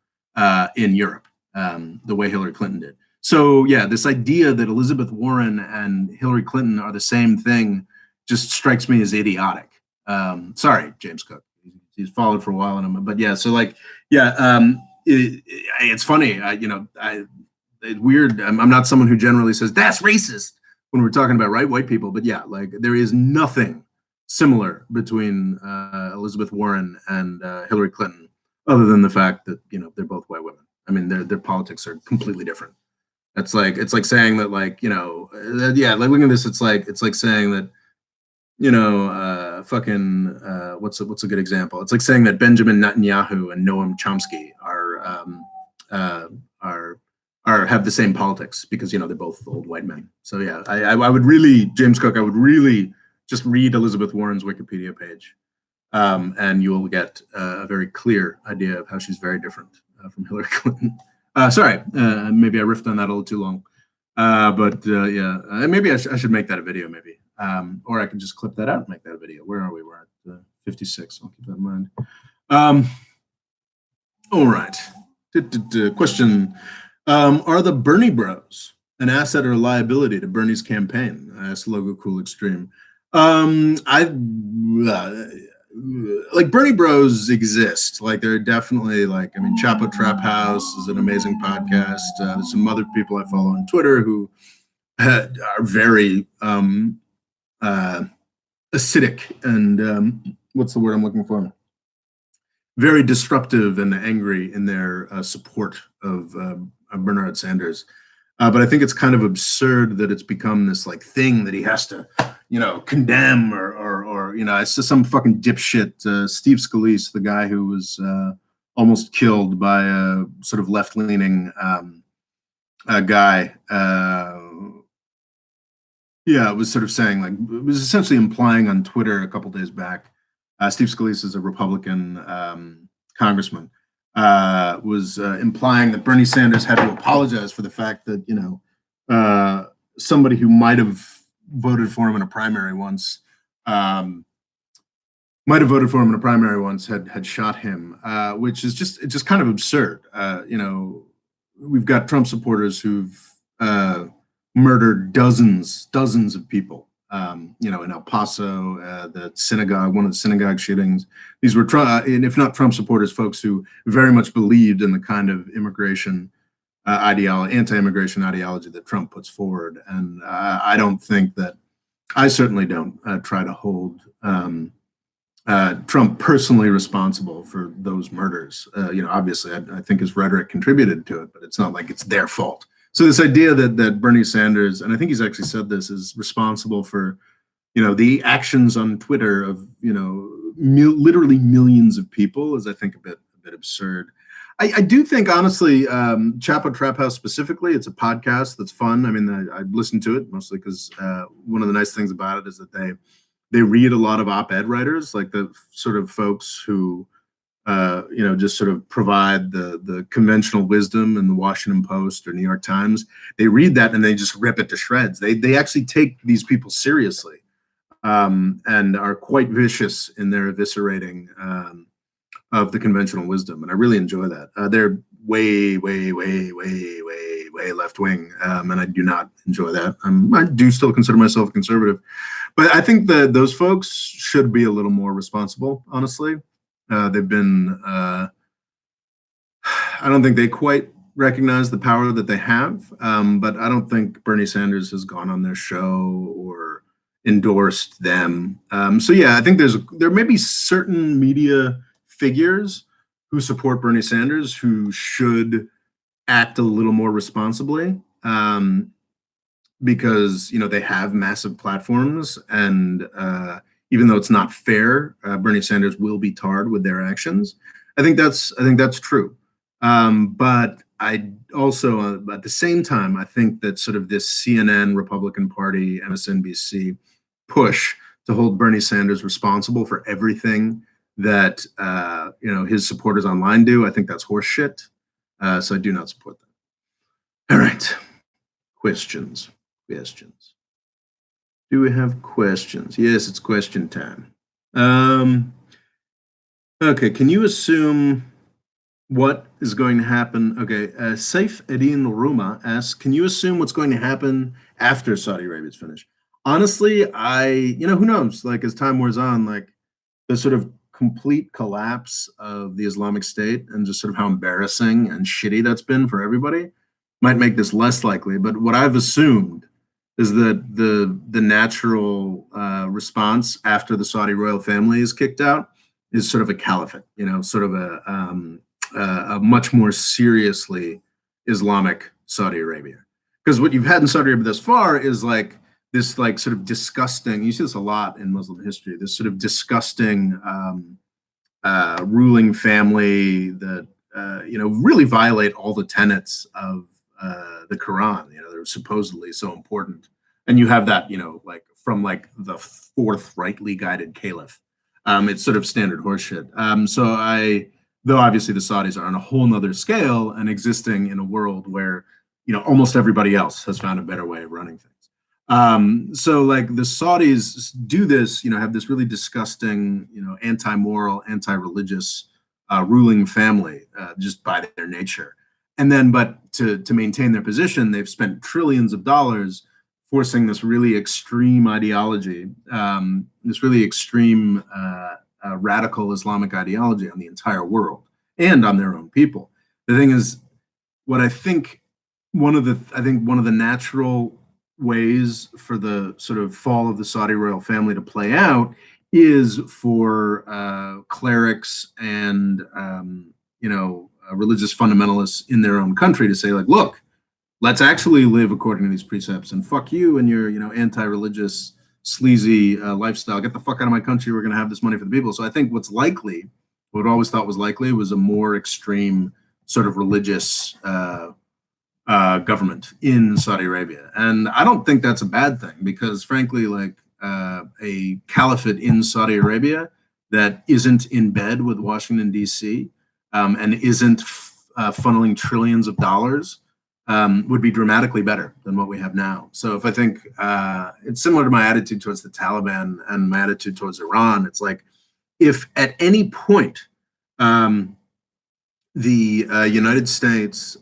Speaker 1: in Europe the way Hillary Clinton did. So yeah, this idea that Elizabeth Warren and Hillary Clinton are the same thing just strikes me as idiotic. Sorry, James Cook. He's followed for a while, but yeah. So it's funny. It's weird. I'm not someone who generally says that's racist when we're talking about white people, but yeah, like there is nothing similar between Elizabeth Warren and Hillary Clinton, other than the fact that they're both white women. I mean, their politics are completely different. It's like saying that look at this. It's like saying that what's a good example? It's like saying that Benjamin Netanyahu and Noam Chomsky have the same politics because they're both old white men. So yeah, I would really, James Cook, I would really just read Elizabeth Warren's Wikipedia page, and you'll get a very clear idea of how she's very different from Hillary Clinton. Sorry, maybe I riffed on that a little too long, maybe I should make that a video, maybe. Or I can just clip that out and make that a video. Where are we? We're at 56. I'll keep that in mind. All right. Question. Are the Bernie Bros an asset or a liability to Bernie's campaign? Asked Logo Cool Extreme. Bernie Bros exist. Like they're definitely Chapo Trap House is an amazing podcast. There's some other people I follow on Twitter who are very acidic and what's the word I'm looking for? Very disruptive and angry in their support of Bernard Sanders. But I think it's kind of absurd that it's become this thing that he has to, condemn or it's just some fucking dipshit. Steve Scalise, the guy who was almost killed by a sort of left-leaning guy. It was sort of saying it was essentially implying on Twitter a couple days back. Steve Scalise is a Republican congressman. Was implying that Bernie Sanders had to apologize for the fact that somebody who might have voted for him in a primary once had shot him, which is just kind of absurd. We've got Trump supporters who've murdered dozens of people. In El Paso, the synagogue, one of the synagogue shootings. These were, if not Trump supporters, folks who very much believed in the kind of immigration anti-immigration ideology that Trump puts forward. And I certainly don't try to hold Trump personally responsible for those murders. Obviously, I think his rhetoric contributed to it, but it's not like it's their fault. So this idea that Bernie Sanders, and I think he's actually said this, is responsible for, the actions on Twitter of, literally millions of people is, I think, a bit absurd. I do think, honestly, Chapo Trap House specifically, it's a podcast that's fun. I mean, I listen to it mostly because one of the nice things about it is that they read a lot of op-ed writers, like the sort of folks who just sort of provide the conventional wisdom in the Washington Post or New York Times. They read that and they just rip it to shreds. They actually take these people seriously and are quite vicious in their eviscerating of the conventional wisdom. And I really enjoy that. They're way left wing, and I do not enjoy that. I do still consider myself a conservative, but I think that those folks should be a little more responsible, honestly. They've been, I don't think they quite recognize the power that they have, but I don't think Bernie Sanders has gone on their show or endorsed them. So yeah, I think there may be certain media figures who support Bernie Sanders who should act a little more responsibly, because they have massive platforms, and even though it's not fair, Bernie Sanders will be tarred with their actions. I think that's true. But I also, at the same time, I think that sort of this CNN, Republican Party, MSNBC push to hold Bernie Sanders responsible for everything that his supporters online do, I think that's horseshit. So I do not support that. All right, questions. Questions. Do we have questions? Yes, it's question time. Okay, can you assume what is going to happen? Okay, Saif Eddin Ruma asks, can you assume what's going to happen after Saudi Arabia's finished? Honestly, who knows? Like, as time wears on, like the sort of complete collapse of the Islamic State and just sort of how embarrassing and shitty that's been for everybody might make this less likely. But what I've assumed is that the natural response after the Saudi royal family is kicked out is sort of a caliphate, sort of a much more seriously Islamic Saudi Arabia. Because what you've had in Saudi Arabia thus far is like this, like sort of disgusting. You see this a lot in Muslim history. This sort of disgusting ruling family that really violate all the tenets of the Quran. They're supposedly so important, and you have that, like from like the fourth rightly guided caliph. It's sort of standard horseshit. Though obviously the Saudis are on a whole nother scale and existing in a world where almost everybody else has found a better way of running things. So like the Saudis do this, have this really disgusting, anti-moral, anti-religious ruling family just by their nature. And then, but to maintain their position, they've spent trillions of dollars forcing this really extreme ideology, this really extreme radical Islamic ideology on the entire world and on their own people. The thing is, what I think one of the natural ways for the sort of fall of the Saudi royal family to play out is for clerics and religious fundamentalists in their own country to say, like, look, let's actually live according to these precepts, and fuck you and your anti-religious sleazy lifestyle. Get the fuck out of my country. We're going to have this money for the people. So I think what I always thought was likely, was a more extreme sort of religious government in Saudi Arabia. And I don't think that's a bad thing, because frankly, like a caliphate in Saudi Arabia that isn't in bed with Washington, D.C., and isn't funneling trillions of dollars would be dramatically better than what we have now. So if I think it's similar to my attitude towards the Taliban and my attitude towards Iran, it's like, if at any point the United States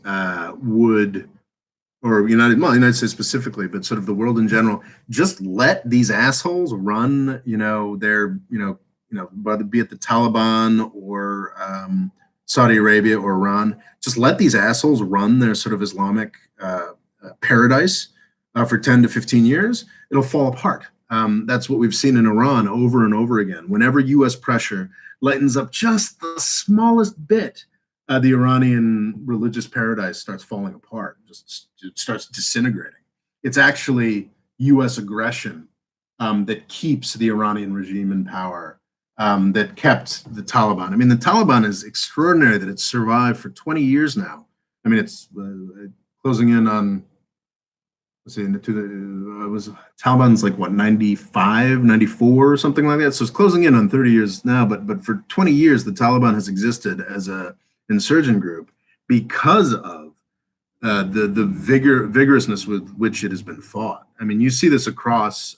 Speaker 1: United States specifically, but sort of the world in general, just let these assholes run, whether be it the Taliban or Saudi Arabia or Iran, just let these assholes run their sort of Islamic paradise for 10 to 15 years, it'll fall apart. That's what we've seen in Iran over and over again. Whenever U.S. pressure lightens up just the smallest bit, the Iranian religious paradise starts falling apart, just starts disintegrating. It's actually U.S. aggression that keeps the Iranian regime in power, that kept the Taliban. I mean, the Taliban is extraordinary that it's survived for 20 years now. I mean, it's closing in on, let's see, Taliban's like what, 95, 94 or something like that. So it's closing in on 30 years now, but for 20 years, the Taliban has existed as a insurgent group because of the vigorousness with which it has been fought. I mean, you see this across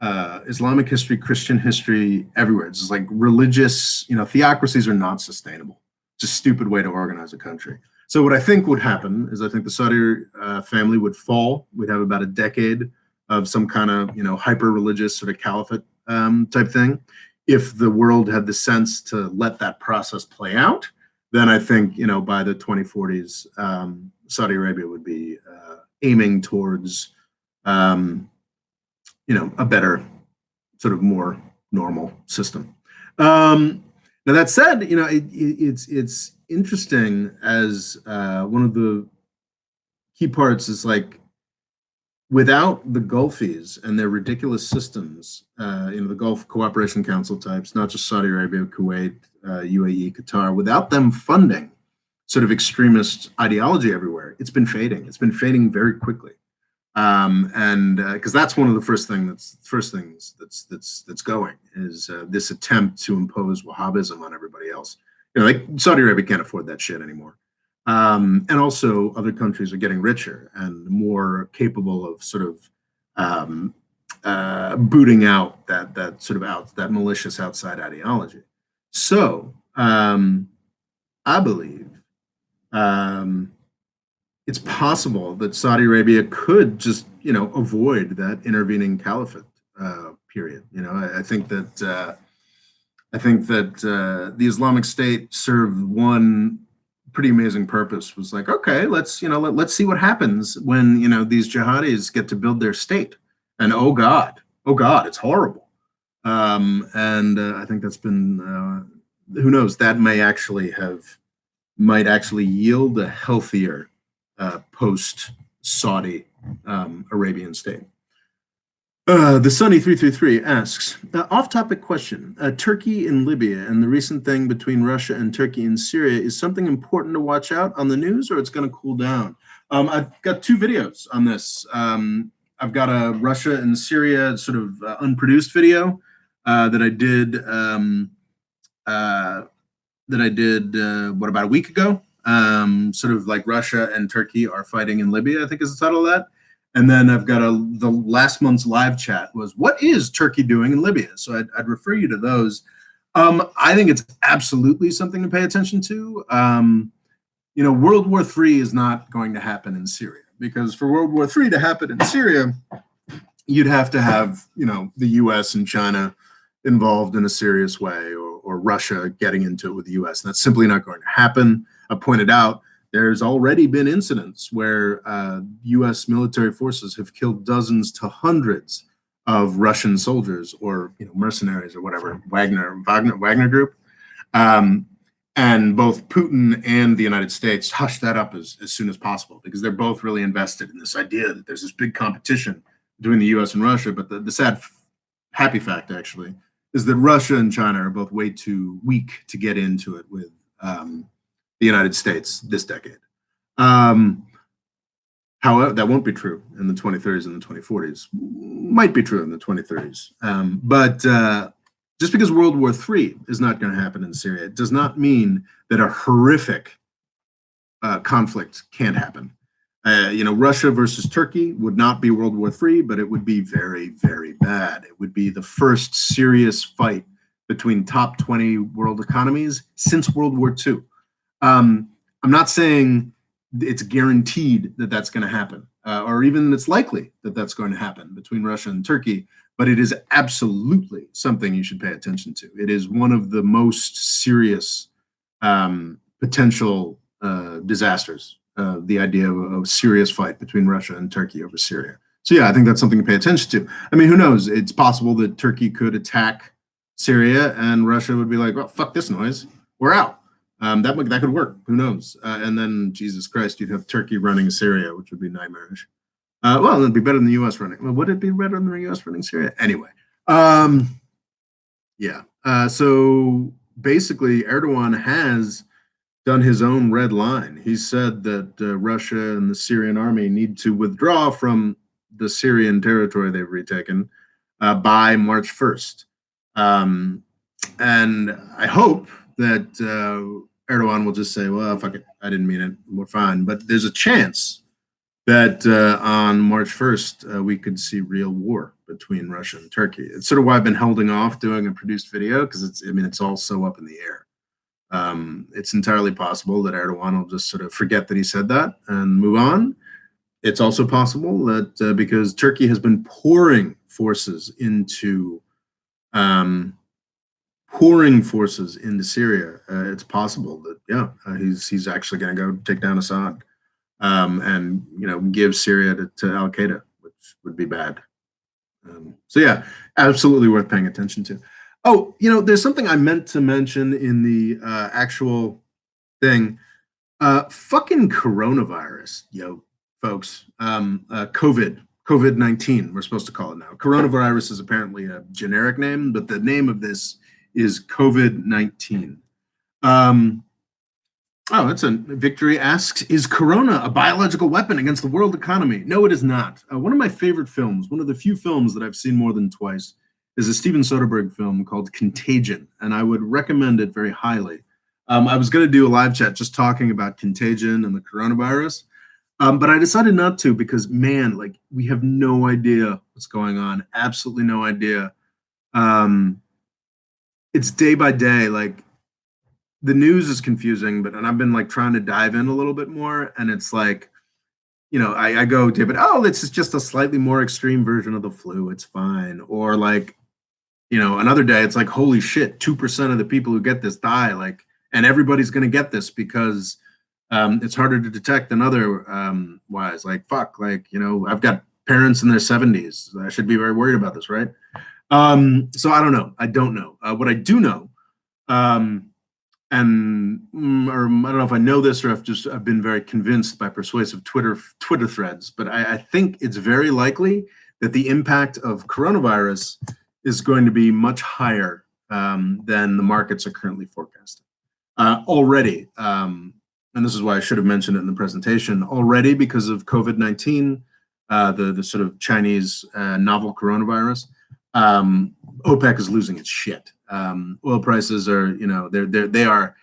Speaker 1: Islamic history, Christian history, everywhere. It's just like religious, theocracies are not sustainable. It's a stupid way to organize a country. So what I think would happen is I think the Saudi family would fall. We'd have about a decade of some kind of, hyper-religious sort of caliphate type thing. If the world had the sense to let that process play out, then I think, by the 2040s, Saudi Arabia would be aiming towards, a better, sort of more normal system. Now that said, it's interesting as one of the key parts is like without the Gulfies and their ridiculous systems, the Gulf Cooperation Council types, not just Saudi Arabia, Kuwait, UAE, Qatar, without them funding sort of extremist ideology everywhere, it's been fading. It's been fading very quickly. And because that's one of the first things that's going is this attempt to impose Wahhabism on everybody else. Like Saudi Arabia can't afford that shit anymore, and also other countries are getting richer and more capable of sort of booting out that malicious outside ideology. So I believe. Um, it's possible that Saudi Arabia could just, avoid that intervening caliphate period. I think that the Islamic State served one pretty amazing purpose. Was like, okay, let's see what happens when these jihadis get to build their state. And oh God, it's horrible. And I think that's been who knows, that might actually yield a healthier post Saudi Arabian state. The Sunny333 asks, off topic question. Turkey and Libya and the recent thing between Russia and Turkey and Syria is something important to watch out on the news, or it's going to cool down? I've got two videos on this. I've got a Russia and Syria sort of unproduced video that I did about a week ago. Sort of like Russia and Turkey are fighting in Libya, I think is the title of that. And then I've got the last month's live chat was, what is Turkey doing in Libya? So I'd refer you to those. I think it's absolutely something to pay attention to. World War III is not going to happen in Syria, because for World War III to happen in Syria, you'd have to have, the US and China involved in a serious way, or Russia getting into it with the US. And that's simply not going to happen. I pointed out there's already been incidents where US military forces have killed dozens to hundreds of Russian soldiers or mercenaries or whatever, Wagner group. And both Putin and the United States hushed that up as soon as possible, because they're both really invested in this idea that there's this big competition between the US and Russia. But the sad, happy fact, actually, is that Russia and China are both way too weak to get into it with the United States this decade. However, that won't be true in the 2030s and the 2040s. Might be true in the 2030s. But just because World War III is not going to happen in Syria, it does not mean that a horrific conflict can't happen. Russia versus Turkey would not be World War III, but it would be very, very bad. It would be the first serious fight between top 20 world economies since World War II. I'm not saying it's guaranteed that that's going to happen, or even it's likely that that's going to happen between Russia and Turkey, but it is absolutely something you should pay attention to. It is one of the most serious potential disasters, the idea of a serious fight between Russia and Turkey over Syria. So yeah, I think that's something to pay attention to. I mean, who knows? It's possible that Turkey could attack Syria and Russia would be like, well, fuck this noise, we're out. That could work. Who knows? And then, Jesus Christ, you'd have Turkey running Syria, which would be nightmarish. Well, it'd be better than the U.S. running. Well, would it be better than the U.S. running Syria? Anyway, yeah. So basically, Erdogan has done his own red line. He said that Russia and the Syrian army need to withdraw from the Syrian territory they've retaken by March 1st. And I hope that Erdogan will just say, well, fuck it, I didn't mean it, we're fine. But there's a chance that on March 1st, we could see real war between Russia and Turkey. It's sort of why I've been holding off doing a produced video, because it's all so up in the air. It's entirely possible that Erdogan will just sort of forget that he said that and move on. It's also possible that because Turkey has been pouring forces into Syria, it's possible that he's actually going to go take down Assad, and give Syria to Al Qaeda, which would be bad. So yeah, absolutely worth paying attention to. Oh, there's something I meant to mention in the actual thing. Fucking coronavirus, yo, folks. COVID-19, we're supposed to call it now. Coronavirus is apparently a generic name, but the name of this is COVID-19. Oh, that's a Victory asks, is Corona a biological weapon against the world economy? No, it is not. One of my favorite films, one of the few films that I've seen more than twice, is a Steven Soderbergh film called Contagion, and I would recommend it very highly. I was going to do a live chat just talking about Contagion and the coronavirus, but I decided not to because, man, like we have no idea what's going on. Absolutely no idea. It's day by day. Like the news is confusing, and I've been like trying to dive in a little bit more, and it's like, I go, David, oh, this is just a slightly more extreme version of the flu. It's fine. Or like, another day, it's like, holy shit, 2% of the people who get this die. Like, and everybody's going to get this because it's harder to detect than otherwise. Like, fuck, like, I've got parents in their 70s. I should be very worried about this, right? So I don't know. I don't know. What I do know, or I don't know if I know this or I've been very convinced by persuasive Twitter threads, but I think it's very likely that the impact of coronavirus is going to be much higher than the markets are currently forecasting. Already, and this is why I should have mentioned it in the presentation, already because of COVID-19, the sort of Chinese novel coronavirus, OPEC is losing its shit. Oil prices are, they are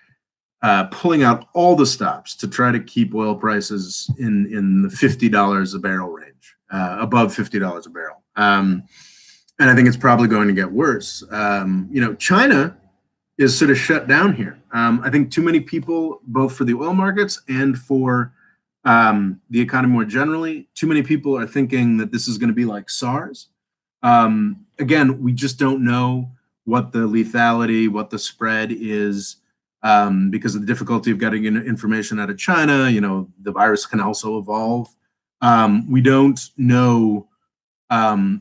Speaker 1: pulling out all the stops to try to keep oil prices in the $50 a barrel range, above $50 a barrel. And I think it's probably going to get worse. China is sort of shut down here. I think too many people, both for the oil markets and for the economy more generally, too many people are thinking that this is going to be like SARS. Again, we just don't know what the lethality, what the spread is, because of the difficulty of getting information out of China. The virus can also evolve. We don't know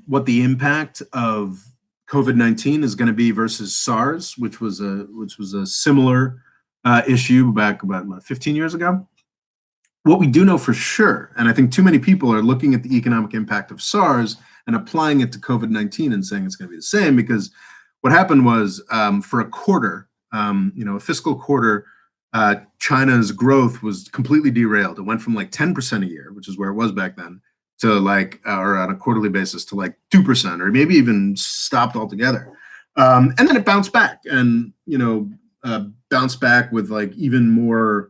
Speaker 1: what the impact of COVID-19 is going to be versus SARS, which was a similar issue back about 15 years ago. What we do know for sure, and I think too many people are looking at the economic impact of SARS and applying it to COVID-19 and saying it's going to be the same, because what happened was for a quarter, a fiscal quarter, China's growth was completely derailed. It went from like 10% a year, which is where it was back then, to like, or on a quarterly basis to like 2%, or maybe even stopped altogether. And then it bounced back and, bounced back with like even more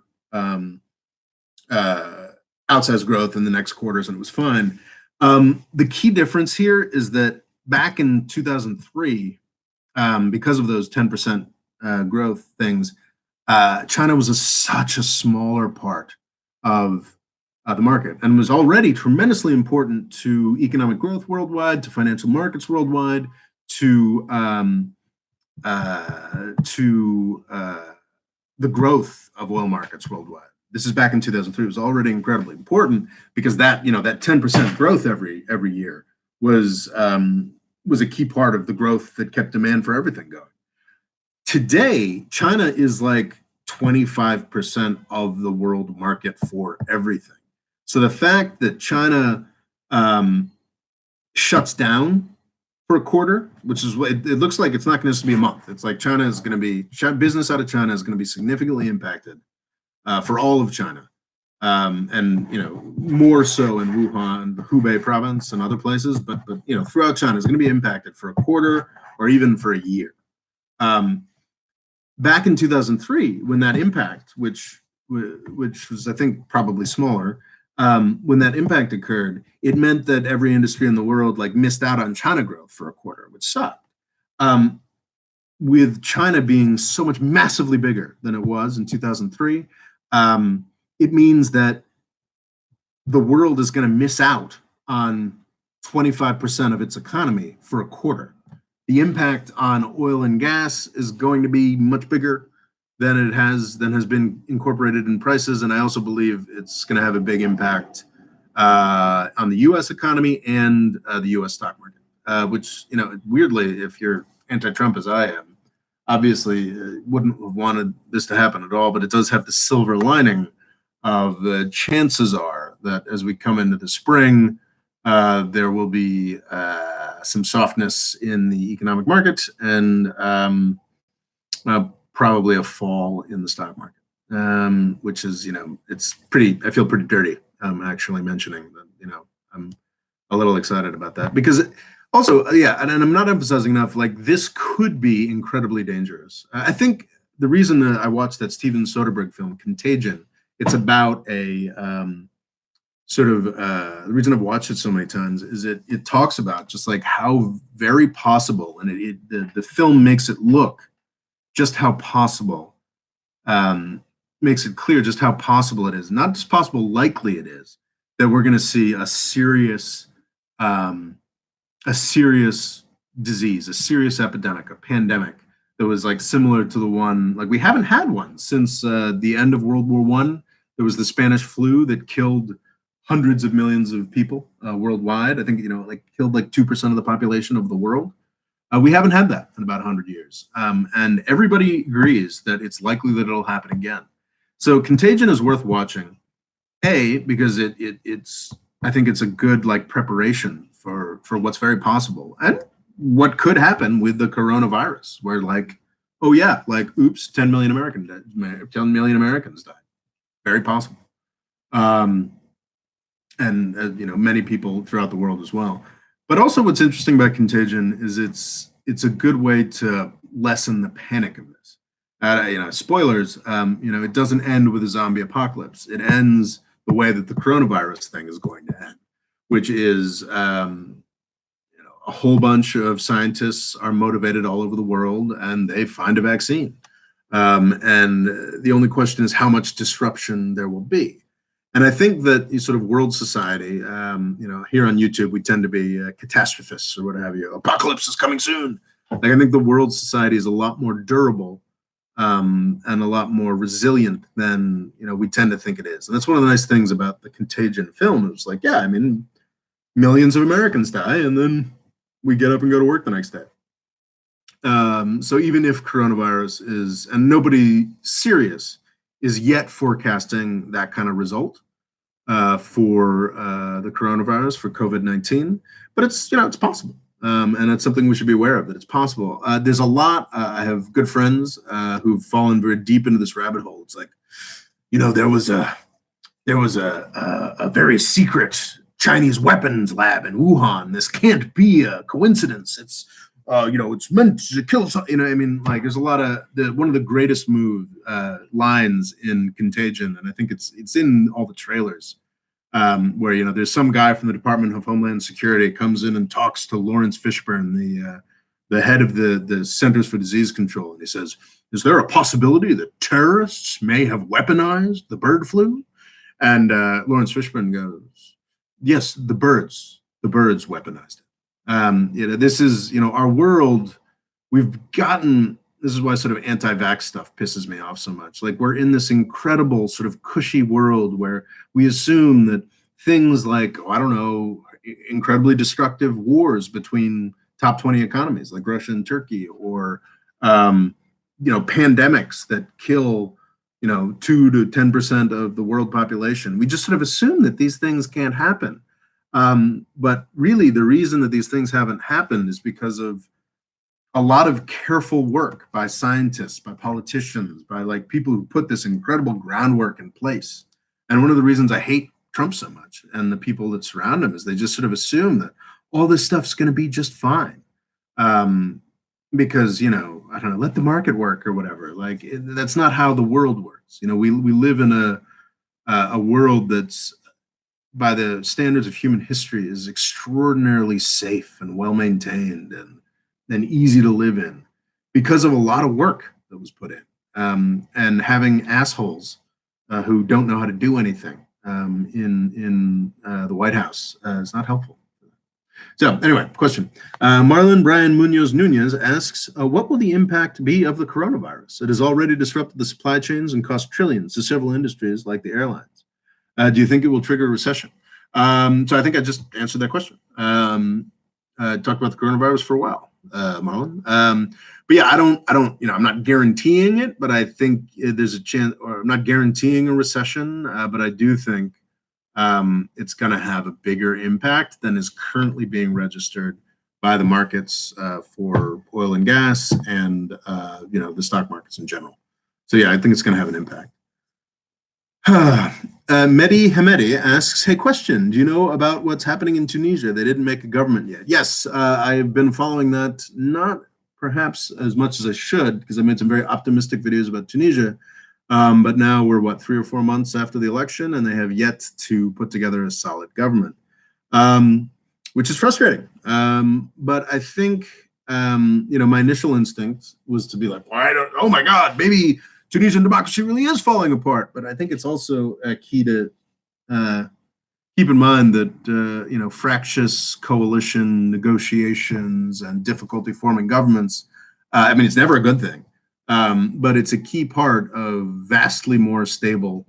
Speaker 1: outsized growth in the next quarters, and it was fine. The key difference here is that back in 2003, because of those 10% growth things, China was such a smaller part of the market and was already tremendously important to economic growth worldwide, to financial markets worldwide, to the growth of oil markets worldwide. This is back in 2003. It was already incredibly important because that 10% growth every year was a key part of the growth that kept demand for everything going. Today, China is like 25% of the world market for everything. So the fact that China shuts down for a quarter, which is what it looks like, it's not going to be a month. It's like China is going to be, business out of China is going to be significantly impacted for all of China. And more so in Wuhan, the Hubei province, and other places, but throughout China is going to be impacted for a quarter or even for a year. Back in 2003, when that impact, which was I think probably smaller, when that impact occurred, it meant that every industry in the world like missed out on China growth for a quarter, which sucked. With China being so much massively bigger than it was in 2003. It means that the world is going to miss out on 25% of its economy for a quarter. The impact on oil and gas is going to be much bigger than has been incorporated in prices, and I also believe it's going to have a big impact on the U.S. economy and the U.S. stock market. Which weirdly, if you're anti-Trump as I am, obviously wouldn't have wanted this to happen at all, but it does have the silver lining of the chances are that as we come into the spring, there will be some softness in the economic market and probably a fall in the stock market, which is, it's pretty, I feel pretty dirty actually mentioning that, I'm a little excited about that because also, yeah, and I'm not emphasizing enough, like this could be incredibly dangerous. I think the reason that I watched that Steven Soderbergh film, Contagion, it's about a the reason I've watched it so many times is it talks about just like how very possible, and the film makes it look just how possible, makes it clear just how possible it is, not just possible, likely it is, that we're going to see a serious disease, a serious epidemic, a pandemic that was like similar to the one, like we haven't had one since the end of World War One. There was the Spanish flu that killed hundreds of millions of people worldwide. I think, like killed like 2% of the population of the world. We haven't had that in about 100 years. And everybody agrees that it's likely that it'll happen again. So Contagion is worth watching, because it's I think it's a good like preparation for what's very possible and what could happen with the coronavirus, where like, oh yeah, like oops, 10 million Americans died. Very possible. And many people throughout the world as well. But also, what's interesting about Contagion is it's a good way to lessen the panic of this. Spoilers. It doesn't end with a zombie apocalypse. It ends the way that the coronavirus thing is going to end, which is a whole bunch of scientists are motivated all over the world, and they find a vaccine. And the only question is how much disruption there will be. And I think that you sort of world society, here on YouTube, we tend to be catastrophists or what have you. Apocalypse is coming soon. Like I think the world society is a lot more durable and a lot more resilient than we tend to think it is. And that's one of the nice things about the Contagion film. It was like, yeah, I mean, millions of Americans die, and then we get up and go to work the next day. So even if coronavirus is, and nobody serious is yet forecasting that kind of result for the coronavirus, for COVID-19, but it's possible, and it's something we should be aware of, that it's possible. There's a lot. I have good friends who've fallen very deep into this rabbit hole. It's like, there was a very secret Chinese weapons lab in Wuhan. This can't be a coincidence. It's it's meant to kill something. I mean, like there's a lot of one of the greatest lines in Contagion, and I think it's in all the trailers, where there's some guy from the Department of Homeland Security comes in and talks to Lawrence Fishburne, the head of the Centers for Disease Control, and he says, "Is there a possibility that terrorists may have weaponized the bird flu?" And Lawrence Fishburne goes, "Yes, the birds weaponized it." This is, our world, this is why sort of anti-vax stuff pisses me off so much. Like we're in this incredible sort of cushy world where we assume that things like, I don't know, incredibly destructive wars between top 20 economies like Russia and Turkey, or, pandemics that kill, 2 to 10% of the world population. We just sort of assume that these things can't happen. But really, the reason that these things haven't happened is because of a lot of careful work by scientists, by politicians, by like people who put this incredible groundwork in place. And one of the reasons I hate Trump so much and the people that surround him is they just sort of assume that all this stuff's going to be just fine. Because, I don't know, let the market work or whatever. Like that's not how the world works. We live in a world that's, by the standards of human history, is extraordinarily safe and well maintained and easy to live in because of a lot of work that was put in, and having assholes who don't know how to do anything in the White House is not helpful. So anyway, question. Marlon Brian Munoz Nunez asks, what will the impact be of the coronavirus? It has already disrupted the supply chains and cost trillions to several industries like the airlines. Do you think it will trigger a recession? So I think I just answered that question. Talked about the coronavirus for a while. Marlon. But yeah, I don't, I'm not guaranteeing it, but I think there's a chance, or I'm not guaranteeing a recession, but I do think it's going to have a bigger impact than is currently being registered by the markets for oil and gas and the stock markets in general. So yeah, I think it's going to have an impact. Mehdi Hamedi asks, hey, question, do you know about what's happening in Tunisia? They didn't make a government yet. Yes, I've been following that, not perhaps as much as I should, because I made some very optimistic videos about Tunisia. But now we're, 3 or 4 months after the election, and they have yet to put together a solid government, which is frustrating. But I think, my initial instinct was to be like, oh my God, maybe Tunisian democracy really is falling apart. But I think it's also key to keep in mind that, fractious coalition negotiations and difficulty forming governments, it's never a good thing. But it's a key part of vastly more stable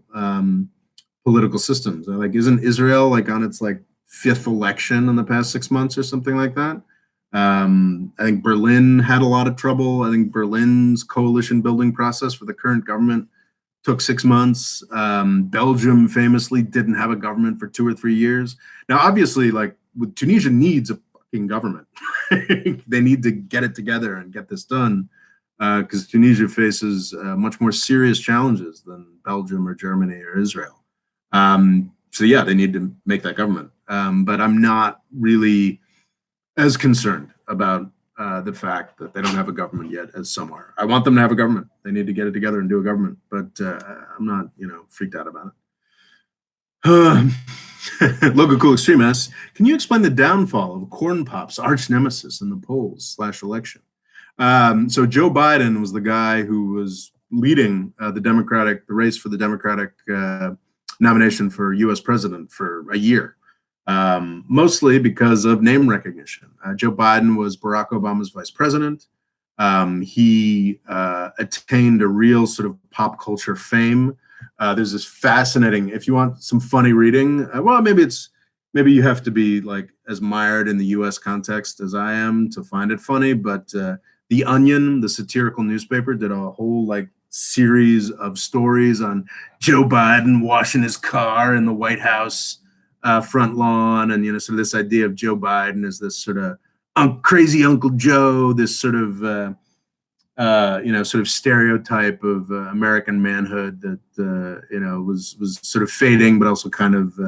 Speaker 1: political systems. Like, isn't Israel on its 5th election in the past 6 months or something like that? I think Berlin had a lot of trouble. I think Berlin's coalition building process for the current government took 6 months. Belgium famously didn't have a government for 2 or 3 years. Now, obviously, Tunisia needs a fucking government. They need to get it together and get this done, because Tunisia faces much more serious challenges than Belgium or Germany or Israel. So yeah, they need to make that government. But I'm not really as concerned about the fact that they don't have a government yet as some are. I want them to have a government. They need to get it together and do a government, but I'm not, freaked out about it. Logo Cool Extreme asks, can you explain the downfall of Corn Pop's arch nemesis in the polls/election? So Joe Biden was the guy who was leading the race for the Democratic nomination for U.S. president for a year. Mostly because of name recognition. Joe Biden was Barack Obama's vice president. He attained a real sort of pop culture fame. There's this fascinating, if you want some funny reading, maybe you have to be as mired in the U.S. context as I am to find it funny, but The Onion, the satirical newspaper, did a whole series of stories on Joe Biden washing his car in the White House front lawn, and sort of this idea of Joe Biden as this sort of crazy Uncle Joe, this sort of sort of stereotype of American manhood that was sort of fading, but also kind of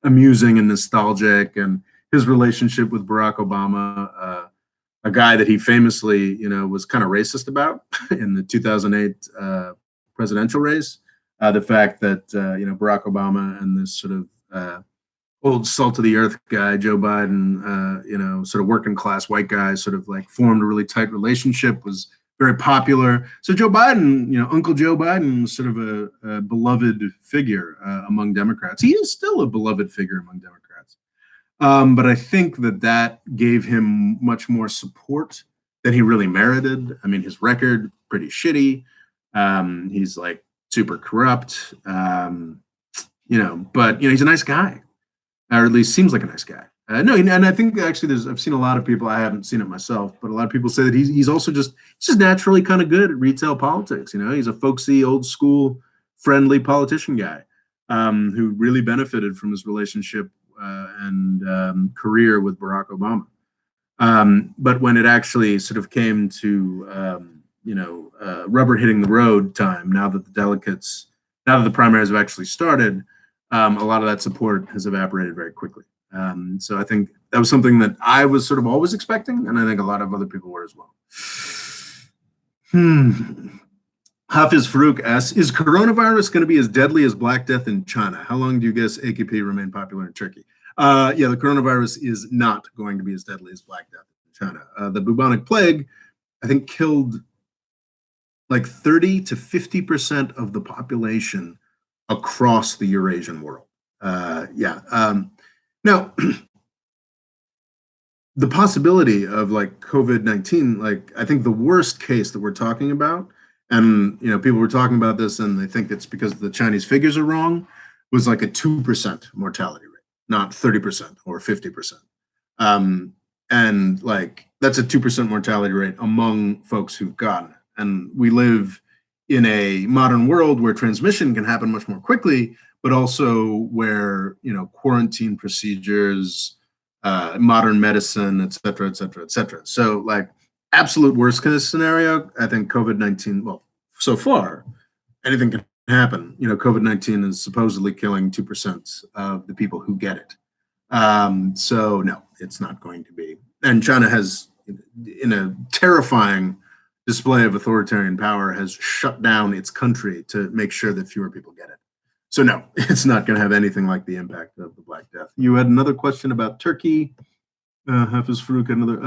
Speaker 1: amusing and nostalgic, and his relationship with Barack Obama, a guy that he famously was kind of racist about in the 2008 presidential race. The fact that Barack Obama and this sort of old salt of the earth guy, Joe Biden, sort of working class white guy, sort of formed a really tight relationship, was very popular. So Joe Biden, Uncle Joe Biden, was sort of a beloved figure among Democrats. He is still a beloved figure among Democrats. But I think that gave him much more support than he really merited. His record, pretty shitty. He's super corrupt, but he's a nice guy. Or at least seems like a nice guy. No, and I think actually I've seen a lot of people, I haven't seen it myself, but a lot of people say that he's also just naturally kind of good at retail politics. He's a folksy, old school, friendly politician guy who really benefited from his relationship and career with Barack Obama. But when it actually sort of came to, rubber hitting the road time, now that the primaries have actually started, a lot of that support has evaporated very quickly. So I think that was something that I was sort of always expecting, and I think a lot of other people were as well. Hafiz Farouk asks, is coronavirus going to be as deadly as Black Death in China? How long do you guess AKP remain popular in Turkey? Yeah, the coronavirus is not going to be as deadly as Black Death in China. The bubonic plague, I think, killed 30 to 50% of the population across the Eurasian world. Now, the possibility of COVID-19, I think the worst case that we're talking about, and people were talking about this and they think it's because the Chinese figures are wrong, was a 2% mortality rate, not 30% or 50%. And that's a 2% mortality rate among folks who've gotten it. And we live in a modern world where transmission can happen much more quickly, but also where, quarantine procedures, modern medicine, et cetera, et cetera, et cetera. So, like, absolute worst case scenario, I think COVID-19, well, so far, anything can happen. COVID-19 is supposedly killing 2% of the people who get it. So no, it's not going to be. And China has, in a terrifying display of authoritarian power, has shut down its country to make sure that fewer people get it. So no, it's not going to have anything like the impact of the Black Death. You had another question about Turkey. Hafiz Farouk, another.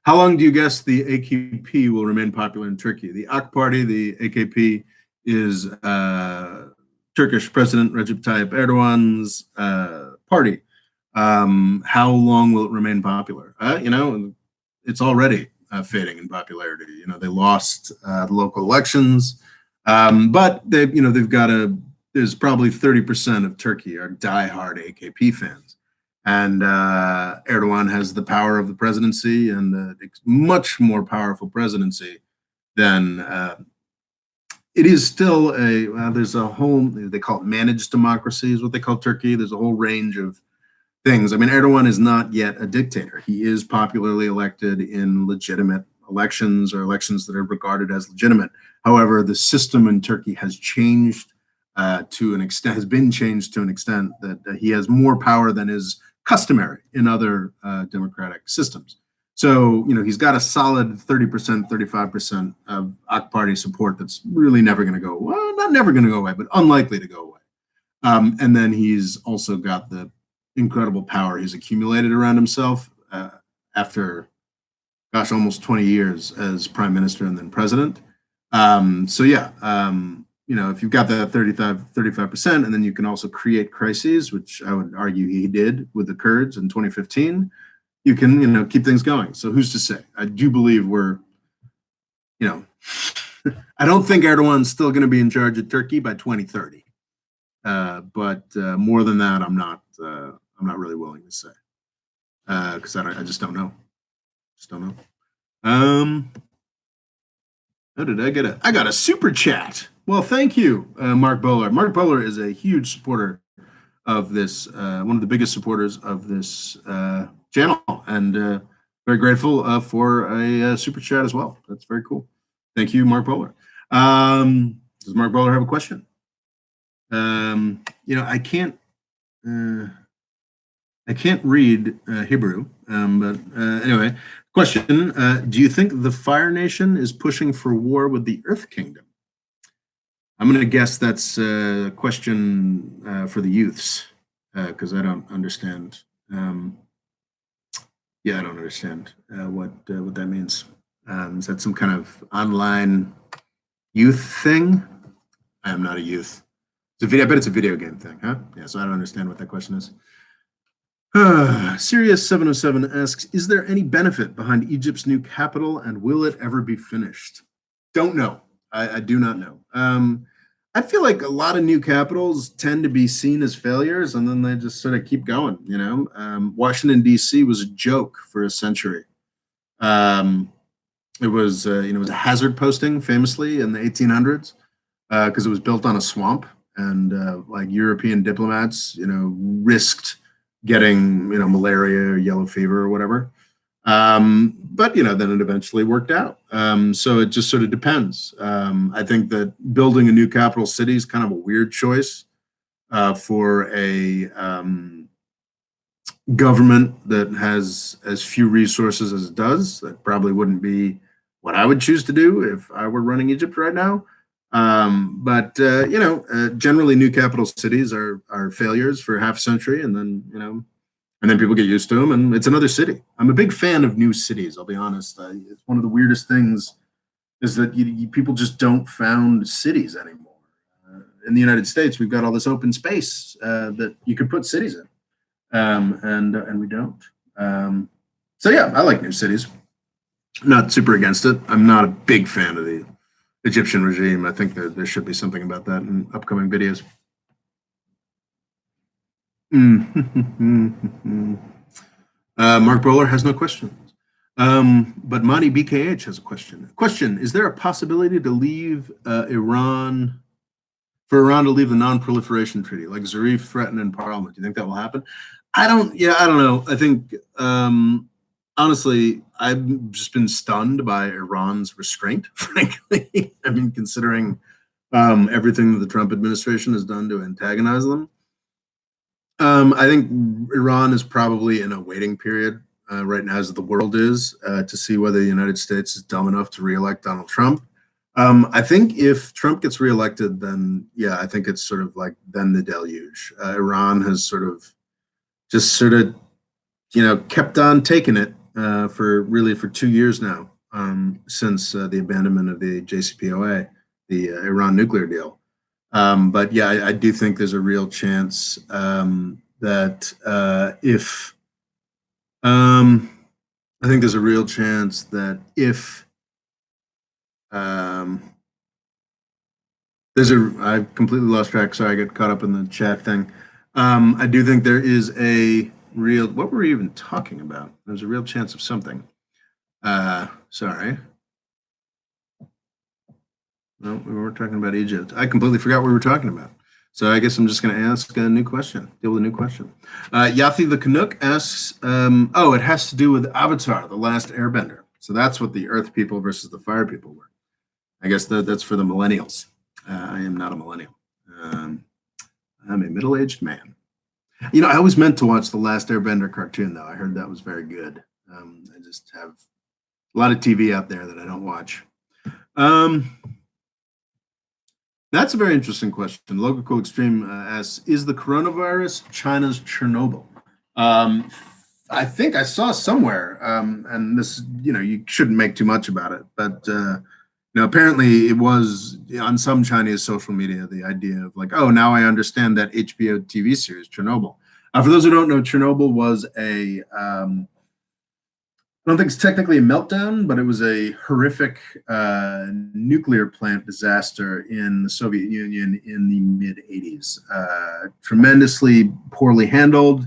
Speaker 1: How long do you guess the AKP will remain popular in Turkey? The AK Party, the AKP, is Turkish President Recep Tayyip Erdogan's party. How long will it remain popular? It's already fading in popularity. They lost the local elections, but they've got there's probably 30% of Turkey are diehard AKP fans. And Erdogan has the power of the presidency and a much more powerful presidency than it is still there's a whole, they call it managed democracy is what they call Turkey. There's a whole range of things. I mean, Erdogan is not yet a dictator. He is popularly elected in legitimate elections or elections that are regarded as legitimate. However, the system in Turkey has changed to an extent, has been changed to an extent that he has more power than is customary in other democratic systems. So, he's got a solid 30%, 35% of AK Party support that's really never going to go, well, not never going to go away, but unlikely to go away. And then he's also got the incredible power he's accumulated around himself after, gosh, almost 20 years as prime minister and then president. If you've got that 35%, and then you can also create crises, which I would argue he did with the Kurds in 2015, you can, keep things going. So who's to say? I do believe we're, I don't think Erdogan's still going to be in charge of Turkey by 2030. But more than that, I'm not really willing to say because I just don't know. How did I get I got a super chat. Well, thank you, Mark Bowler. Mark Bowler is a huge supporter of this, one of the biggest supporters of this channel, and very grateful for a super chat as well. That's very cool. Thank you, Mark Bowler. Does Mark Bowler have a question? I can't read Hebrew, but anyway, question: do you think the Fire Nation is pushing for war with the Earth Kingdom? I'm going to guess that's a question for the youths because I don't understand. I don't understand what that means. Is that some kind of online youth thing? I am not a youth. I bet it's a video game thing, huh? Yeah, so I don't understand what that question is. Sirius 707 asks, is there any benefit behind Egypt's new capital and will it ever be finished? Don't know. I do not know. I feel like a lot of new capitals tend to be seen as failures and then they just sort of keep going, Washington, D.C. was a joke for a century. It was, it was a hazard posting famously in the 1800s because it was built on a swamp and like European diplomats, risked getting, malaria or yellow fever or whatever. But, then it eventually worked out. So it just sort of depends. I think that building a new capital city is kind of a weird choice for a government that has as few resources as it does. That probably wouldn't be what I would choose to do if I were running Egypt right now. Generally new capital cities are failures for half a century and then, and then people get used to them and it's another city. I'm a big fan of new cities. I'll be honest. It's one of the weirdest things is that people just don't found cities anymore. In the United States, we've got all this open space that you could put cities in, and we don't. I like new cities. I'm not super against it. I'm not a big fan of the Egyptian regime. I think that there should be something about that in upcoming videos. Mark Bowler has no questions. But Monty BKH has a question. Question: is there a possibility to leave Iran for Iran to leave the non-proliferation treaty, like Zarif threatened in Parliament? Do you think that will happen? I don't. Yeah, I don't know. I think honestly, I've just been stunned by Iran's restraint. Frankly, I mean, considering everything that the Trump administration has done to antagonize them. I think Iran is probably in a waiting period right now, as the world is, to see whether the United States is dumb enough to reelect Donald Trump. I think if Trump gets reelected, then yeah, I think it's sort of like then the deluge. Iran has just kept on taking it for 2 years now, since the abandonment of the JCPOA, the Iran nuclear deal. But yeah, I do think there's a real chance that if I think there's a real chance that if I completely lost track. Sorry, I got caught up in the chat thing. I do think there is a real. What were we even talking about? There's a real chance of something. Sorry. No, we weren't talking about Egypt. I completely forgot what we were talking about. So I guess I'm just going to ask a new question. Deal with a new question. Yathi the Canuck asks, oh, it has to do with Avatar, The Last Airbender. So that's what the Earth people versus the Fire people were. I guess that's for the millennials. I am not a millennial. I'm a middle-aged man. You know, I always meant to watch the Last Airbender cartoon, though. I heard that was very good. I just have a lot of TV out there that I don't watch. That's a very interesting question. Logical Extreme asks, is the coronavirus China's Chernobyl? I think I saw somewhere, and this, you shouldn't make too much about it, but apparently it was on some Chinese social media, the idea of like, oh, now I understand that HBO TV series, Chernobyl. For those who don't know, Chernobyl was I don't think it's technically a meltdown, but it was a horrific nuclear plant disaster in the Soviet Union in the mid 80s. Tremendously poorly handled.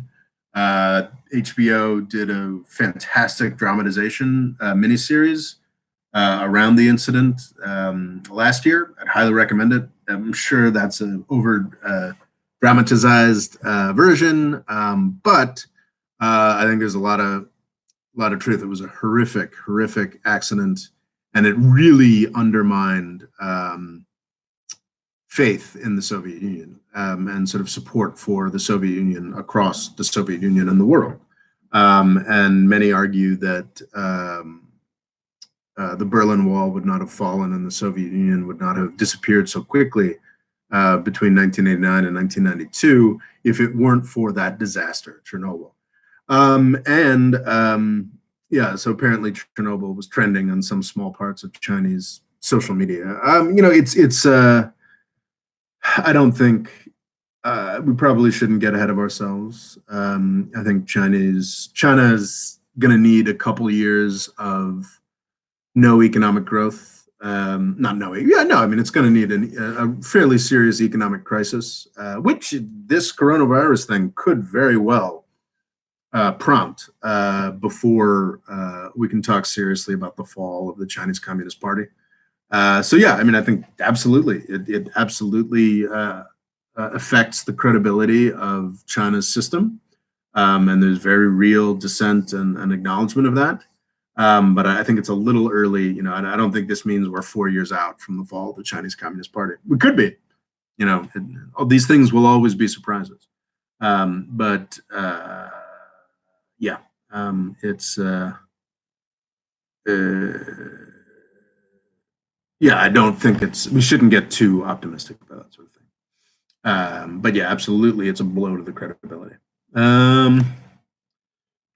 Speaker 1: HBO did a fantastic dramatization miniseries around the incident last year. I'd highly recommend it. I'm sure that's an over dramatized version, but I think there's a lot of truth. It was a horrific accident, and it really undermined faith in the Soviet Union and sort of support for the Soviet Union across the Soviet Union and the world. And many argue that the Berlin Wall would not have fallen and the Soviet Union would not have disappeared so quickly between 1989 and 1992 if it weren't for that disaster, Chernobyl. Yeah, so apparently Chernobyl was trending on some small parts of Chinese social media. I don't think we probably shouldn't get ahead of ourselves. I think China's going to need a couple years of no economic growth. Not no, yeah, no. I mean, it's going to need a fairly serious economic crisis, which this coronavirus thing could very well prompt before we can talk seriously about the fall of the Chinese Communist Party. So yeah, I mean, I think absolutely, it absolutely affects the credibility of China's system, and there's very real dissent and acknowledgement of that. But I think it's a little early. I don't think this means we're 4 years out from the fall of the Chinese Communist Party. We could be. All these things will always be surprises. But yeah, it's yeah, I don't think we shouldn't get too optimistic about that sort of thing. But yeah, absolutely, it's a blow to the credibility. Oh,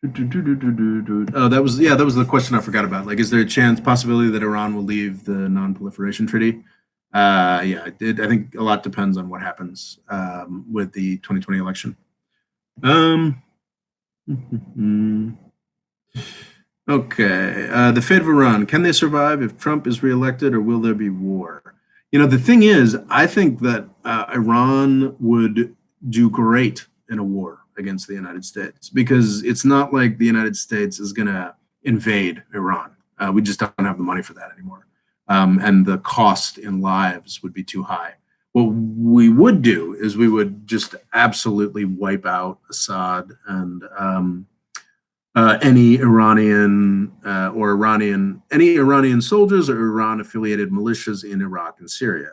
Speaker 1: that was the question I forgot about. Like, is there a possibility that Iran will leave the non-proliferation treaty? Yeah, I think a lot depends on what happens with the 2020 election. Okay. The fate of Iran. Can they survive if Trump is reelected, or will there be war? The thing is, I think that Iran would do great in a war against the United States, because it's not like the United States is going to invade Iran. We just don't have the money for that anymore. And the cost in lives would be too high. What we would do is we would just absolutely wipe out Assad and any Iranian any Iranian soldiers or Iran-affiliated militias in Iraq and Syria.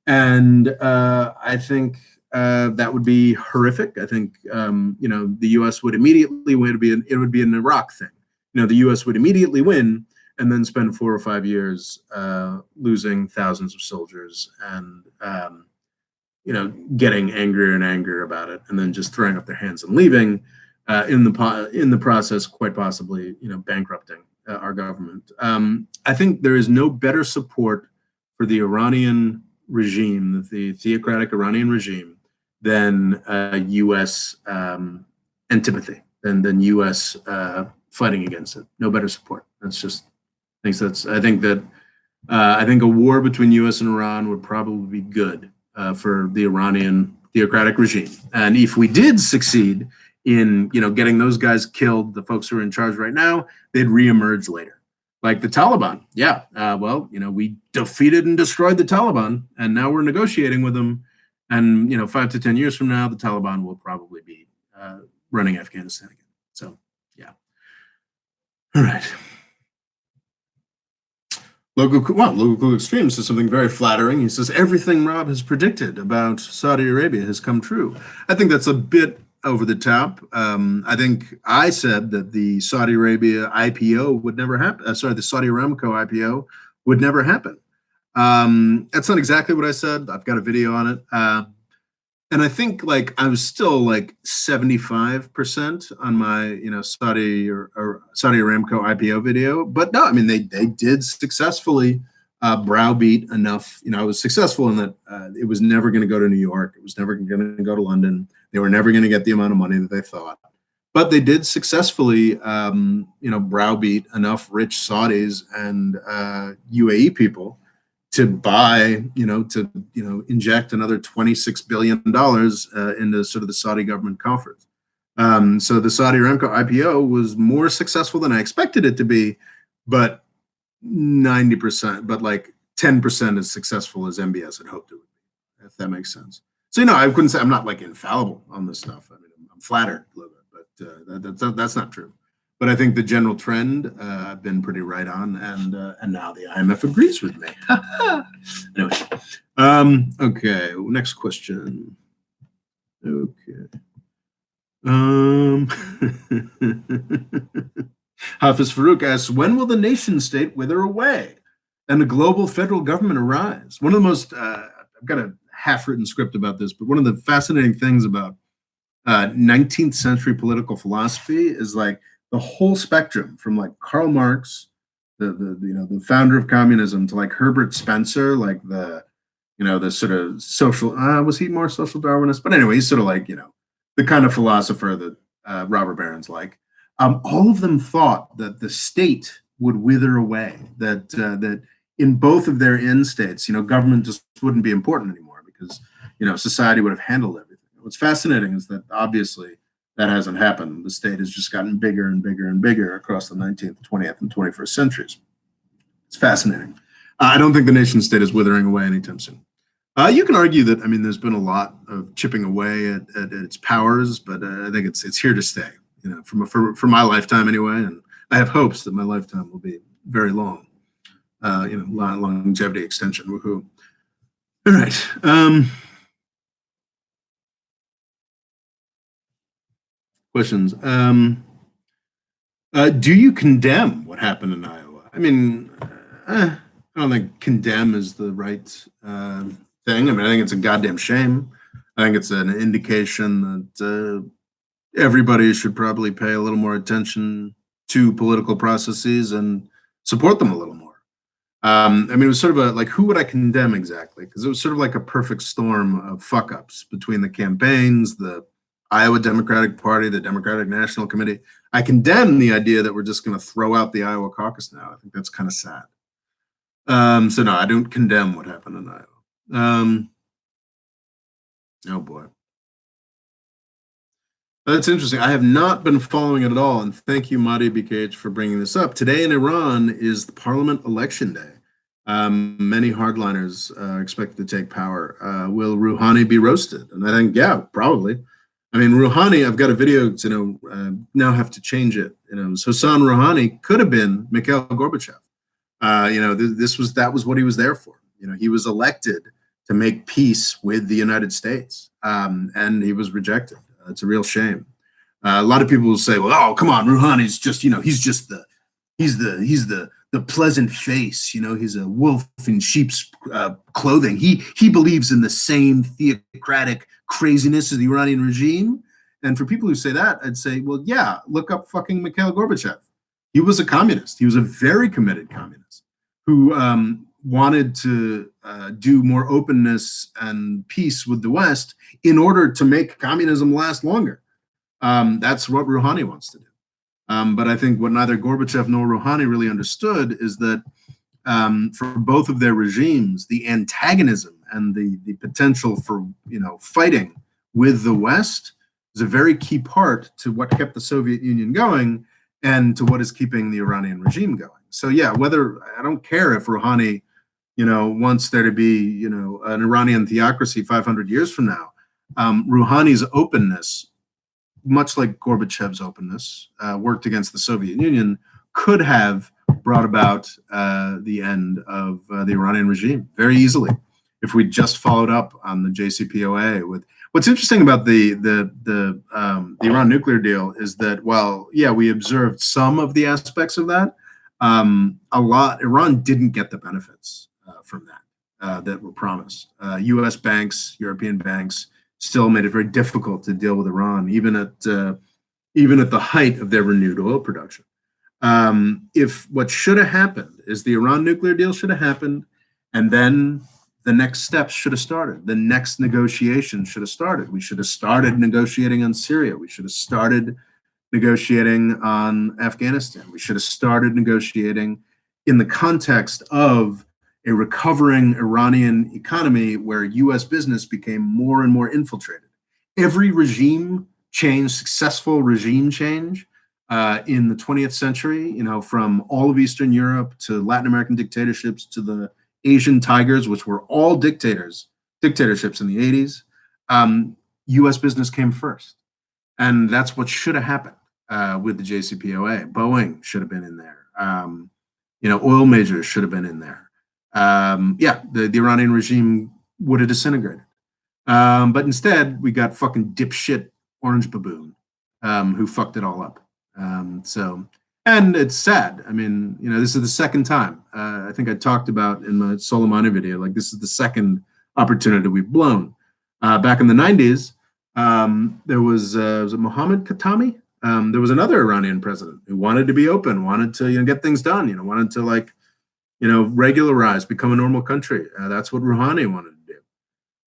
Speaker 1: I think that would be horrific. I think the U.S. would immediately win. It would be an Iraq thing. The U.S. would immediately win and then spend 4 or 5 years losing thousands of soldiers and getting angrier and angrier about it, and then just throwing up their hands and leaving. In the process, quite possibly, bankrupting our government. I think there is no better support for the Iranian regime, the theocratic Iranian regime, than U.S. antipathy, than U.S. fighting against it. No better support. I think a war between U.S. and Iran would probably be good for the Iranian theocratic regime. And if we did succeed in getting those guys killed, the folks who are in charge right now, they'd reemerge later, like the Taliban. We defeated and destroyed the Taliban, and now we're negotiating with them. And 5 to 10 years from now, the Taliban will probably be running Afghanistan again. So yeah. All right. Local Extreme says something very flattering. He says everything Rob has predicted about Saudi Arabia has come true. I think that's a bit over the top. I think I said that the Saudi Arabia IPO would never happen. The Saudi Aramco IPO would never happen. That's not exactly what I said. I've got a video on it. And I think I was still 75% on my Saudi Aramco IPO video. But no, I mean they did successfully browbeat enough. I was successful in that it was never going to go to New York. It was never going to go to London. They were never going to get the amount of money that they thought. But they did successfully, browbeat enough rich Saudis and UAE people to buy, inject another $26 billion into sort of the Saudi government coffers. So the Saudi Aramco IPO was more successful than I expected it to be, but 90%, but 10% as successful as MBS had hoped it would be, if that makes sense. So, I couldn't say I'm not infallible on this stuff. I mean, I'm flattered a little bit, but that's not true. But I think the general trend I've been pretty right on, and now the IMF agrees with me. Anyway, okay. Next question. Okay. Hafiz Farouk asks, when will the nation state wither away and the global federal government arise? One of the most I've got a half-written script about this, but one of the fascinating things about 19th century political philosophy is the whole spectrum from Karl Marx, the founder of communism, to Herbert Spencer, the sort of social was he more social Darwinist? But anyway, he's sort of the kind of philosopher that robber barons like. All of them thought that the state would wither away, that in both of their end states, government just wouldn't be important anymore because, society would have handled everything. What's fascinating is that obviously that hasn't happened. The state has just gotten bigger and bigger and bigger across the 19th, 20th, and 21st centuries. It's fascinating. I don't think the nation state is withering away anytime soon. You can argue that, there's been a lot of chipping away at its powers, but I think it's here to stay, for my lifetime anyway. And I have hopes that my lifetime will be very long, longevity extension. Woohoo. All right. Questions. Do you condemn what happened in Iowa? I don't think condemn is the right thing. I think it's a goddamn shame. I think it's an indication that everybody should probably pay a little more attention to political processes and support them a little more. It was sort of who would I condemn exactly? Because it was sort of a perfect storm of fuck ups between the campaigns, the Iowa Democratic Party, the Democratic National Committee. I condemn the idea that we're just going to throw out the Iowa caucus now. I think that's kind of sad. So no, I don't condemn what happened in Iowa. Oh boy. That's interesting. I have not been following it at all, and thank you, Mahdi BKH, for bringing this up. Today in Iran is the parliament election day. Many hardliners are expected to take power. Will Rouhani be roasted? And I think, yeah, probably. I mean, Rouhani, I've got a video, now have to change it. Hassan Rouhani could have been Mikhail Gorbachev. That was what he was there for. He was elected to make peace with the United States, and he was rejected. It's a real shame. A lot of people will say, "Well, oh, come on, Rouhani's just, he's just the pleasant face. He's a wolf in sheep's clothing. He believes in the same theocratic craziness as the Iranian regime." And for people who say that, I'd say, well, yeah, look up fucking Mikhail Gorbachev. He was a communist. He was a very committed communist who wanted to do more openness and peace with the West in order to make communism last longer. That's what Rouhani wants to do. But I think what neither Gorbachev nor Rouhani really understood is that for both of their regimes, the antagonism and the potential for fighting with the West is a very key part to what kept the Soviet Union going and to what is keeping the Iranian regime going. So yeah, I don't care if Rouhani wants there to be an Iranian theocracy 500 years from now. Rouhani's openness, much like Gorbachev's openness, worked against the Soviet Union, could have brought about the end of the Iranian regime very easily if we just followed up on the JCPOA. With what's interesting about the Iran nuclear deal is that while we observed some of the aspects of that, Iran didn't get the benefits from that were promised. U.S. banks, European banks, still made it very difficult to deal with Iran, even at the height of their renewed oil production. If what should have happened is the Iran nuclear deal should have happened, and then the next steps should have started. The next negotiation should have started. We should have started negotiating on Syria. We should have started negotiating on Afghanistan. We should have started negotiating in the context of a recovering Iranian economy where U.S. business became more and more infiltrated. Every regime change, successful regime change in the 20th century, from all of Eastern Europe to Latin American dictatorships to the Asian tigers, which were all dictatorships in the 80s, U.S. business came first. And that's what should have happened with the JCPOA. Boeing should have been in there. Oil majors should have been in there. The Iranian regime would have disintegrated. But instead, we got fucking dipshit Orange Baboon who fucked it all up. And it's sad. I mean, this is the second time. I think I talked about in my Soleimani video, like this is the second opportunity we've blown. Back in the 90s, there was it Mohammad Khatami? There was another Iranian president who wanted to be open, wanted to get things done, wanted to regularize, become a normal country. That's what Rouhani wanted to do.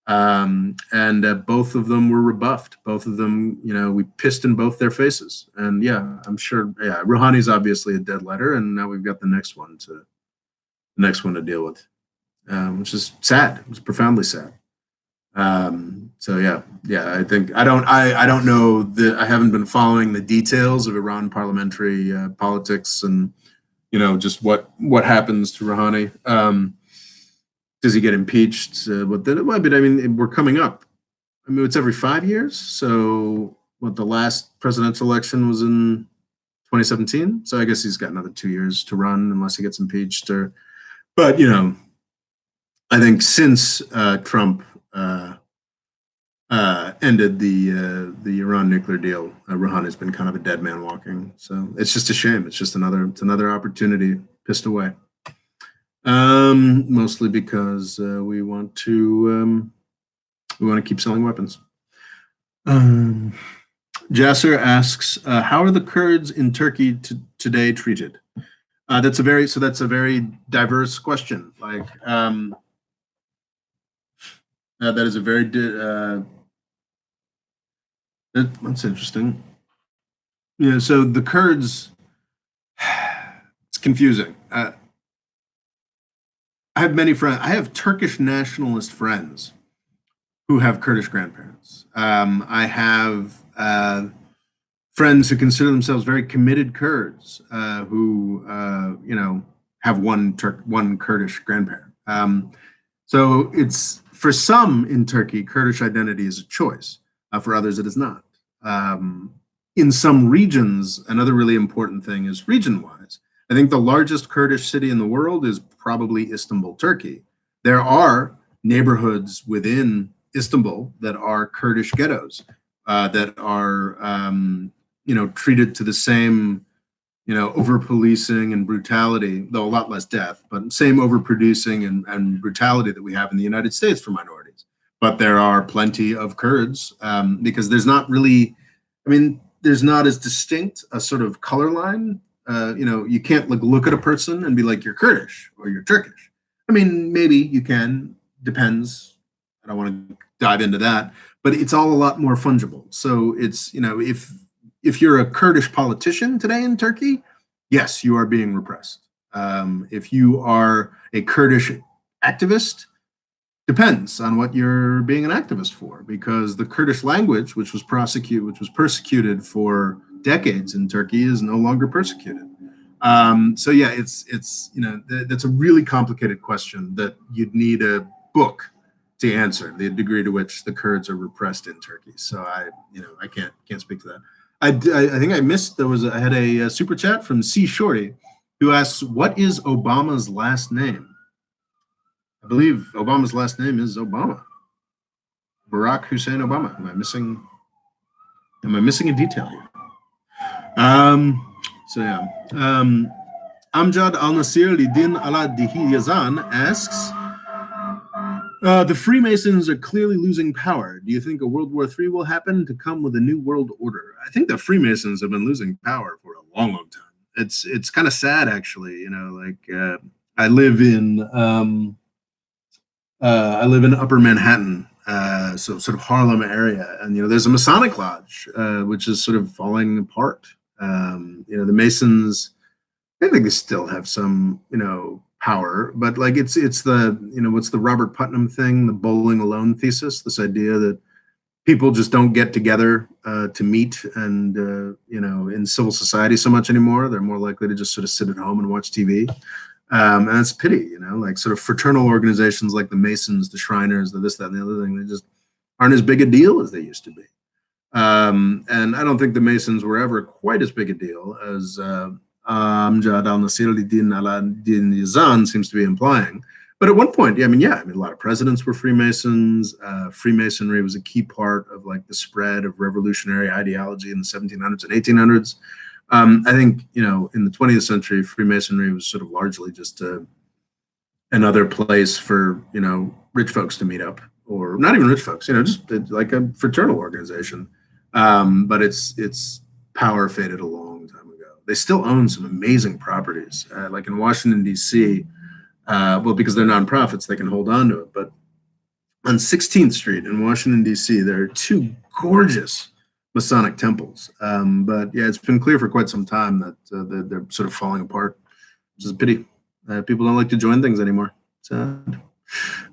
Speaker 1: And both of them were rebuffed. Both of them, we pissed in both their faces. And I'm sure, Rouhani's obviously a dead letter, and now we've got the next one to deal with, which is sad. It was profoundly sad. I think I don't know that I haven't been following the details of Iran parliamentary politics and just what happens to Rouhani. Does he get impeached? But we're coming up. I mean, it's every 5 years. So the last presidential election was in 2017. So I guess he's got another 2 years to run unless he gets impeached. But I think since Trump ended the Iran nuclear deal, Rouhani's been kind of a dead man walking. So it's just a shame. It's just another opportunity pissed away. Mostly because we want to keep selling weapons. Jasser asks, how are the Kurds in Turkey today treated? That's a very diverse question. That is a very that's interesting. So the Kurds, it's confusing. I have many friends. I have Turkish nationalist friends who have Kurdish grandparents. I have friends who consider themselves very committed Kurds, who have one Kurdish grandparent. So it's for some in Turkey, Kurdish identity is a choice. For others, it is not. In some regions, another really important thing is region-wise. I think the largest Kurdish city in the world is probably Istanbul, Turkey. There are neighborhoods within Istanbul that are Kurdish ghettos that are, treated to the same, over-policing and brutality, though a lot less death, but same overproducing and brutality that we have in the United States for minorities. But there are plenty of Kurds because there's not really, there's not as distinct a sort of color line. You can't look at a person and be like, you're Kurdish or you're Turkish. Maybe you can, depends. I don't want to dive into that, but it's all a lot more fungible. So it's, if you're a Kurdish politician today in Turkey, yes, you are being repressed. If you are a Kurdish activist, depends on what you're being an activist for, because the Kurdish language, which was persecuted for decades in Turkey, is no longer persecuted. So yeah, that's a really complicated question that you'd need a book to answer, the degree to which the Kurds are repressed in Turkey. So I can't speak to that. I think I missed, I had a super chat from C Shorty who asks, what is Obama's last name? I believe Obama's last name is Obama. Barack Hussein Obama. Am I missing a detail here? Amjad Al-Nasir Lidin Ala Yazan asks, the Freemasons are clearly losing power. Do you think a World War III will happen to come with a new world order? I think the Freemasons have been losing power for a long, long time. It's kind of sad, actually. I live in Upper Manhattan, so sort of Harlem area, and there's a Masonic lodge which is sort of falling apart. The Masons, I think they still have some power, but it's the what's the Robert Putnam thing, the bowling alone thesis, this idea that people just don't get together to meet and in civil society so much anymore. They're more likely to just sort of sit at home and watch TV. And that's a pity, sort of fraternal organizations like the Masons, the Shriners, the this, that, and the other thing, they just aren't as big a deal as they used to be. And I don't think the Masons were ever quite as big a deal as Amjad al-Nasir al-Din al-Din Yazan seems to be implying. But at one point, a lot of presidents were Freemasons. Freemasonry was a key part of the spread of revolutionary ideology in the 1700s and 1800s. I think, in the 20th century, Freemasonry was sort of largely just another place for, rich folks to meet up, or not even rich folks, just like a fraternal organization. But its power faded a long time ago. They still own some amazing properties, like in Washington, D.C., because they're nonprofits, they can hold on to it. But on 16th Street in Washington, D.C., there are two gorgeous Masonic temples. But yeah, it's been clear for quite some time that they're sort of falling apart, which is a pity. People don't like to join things anymore. Sad.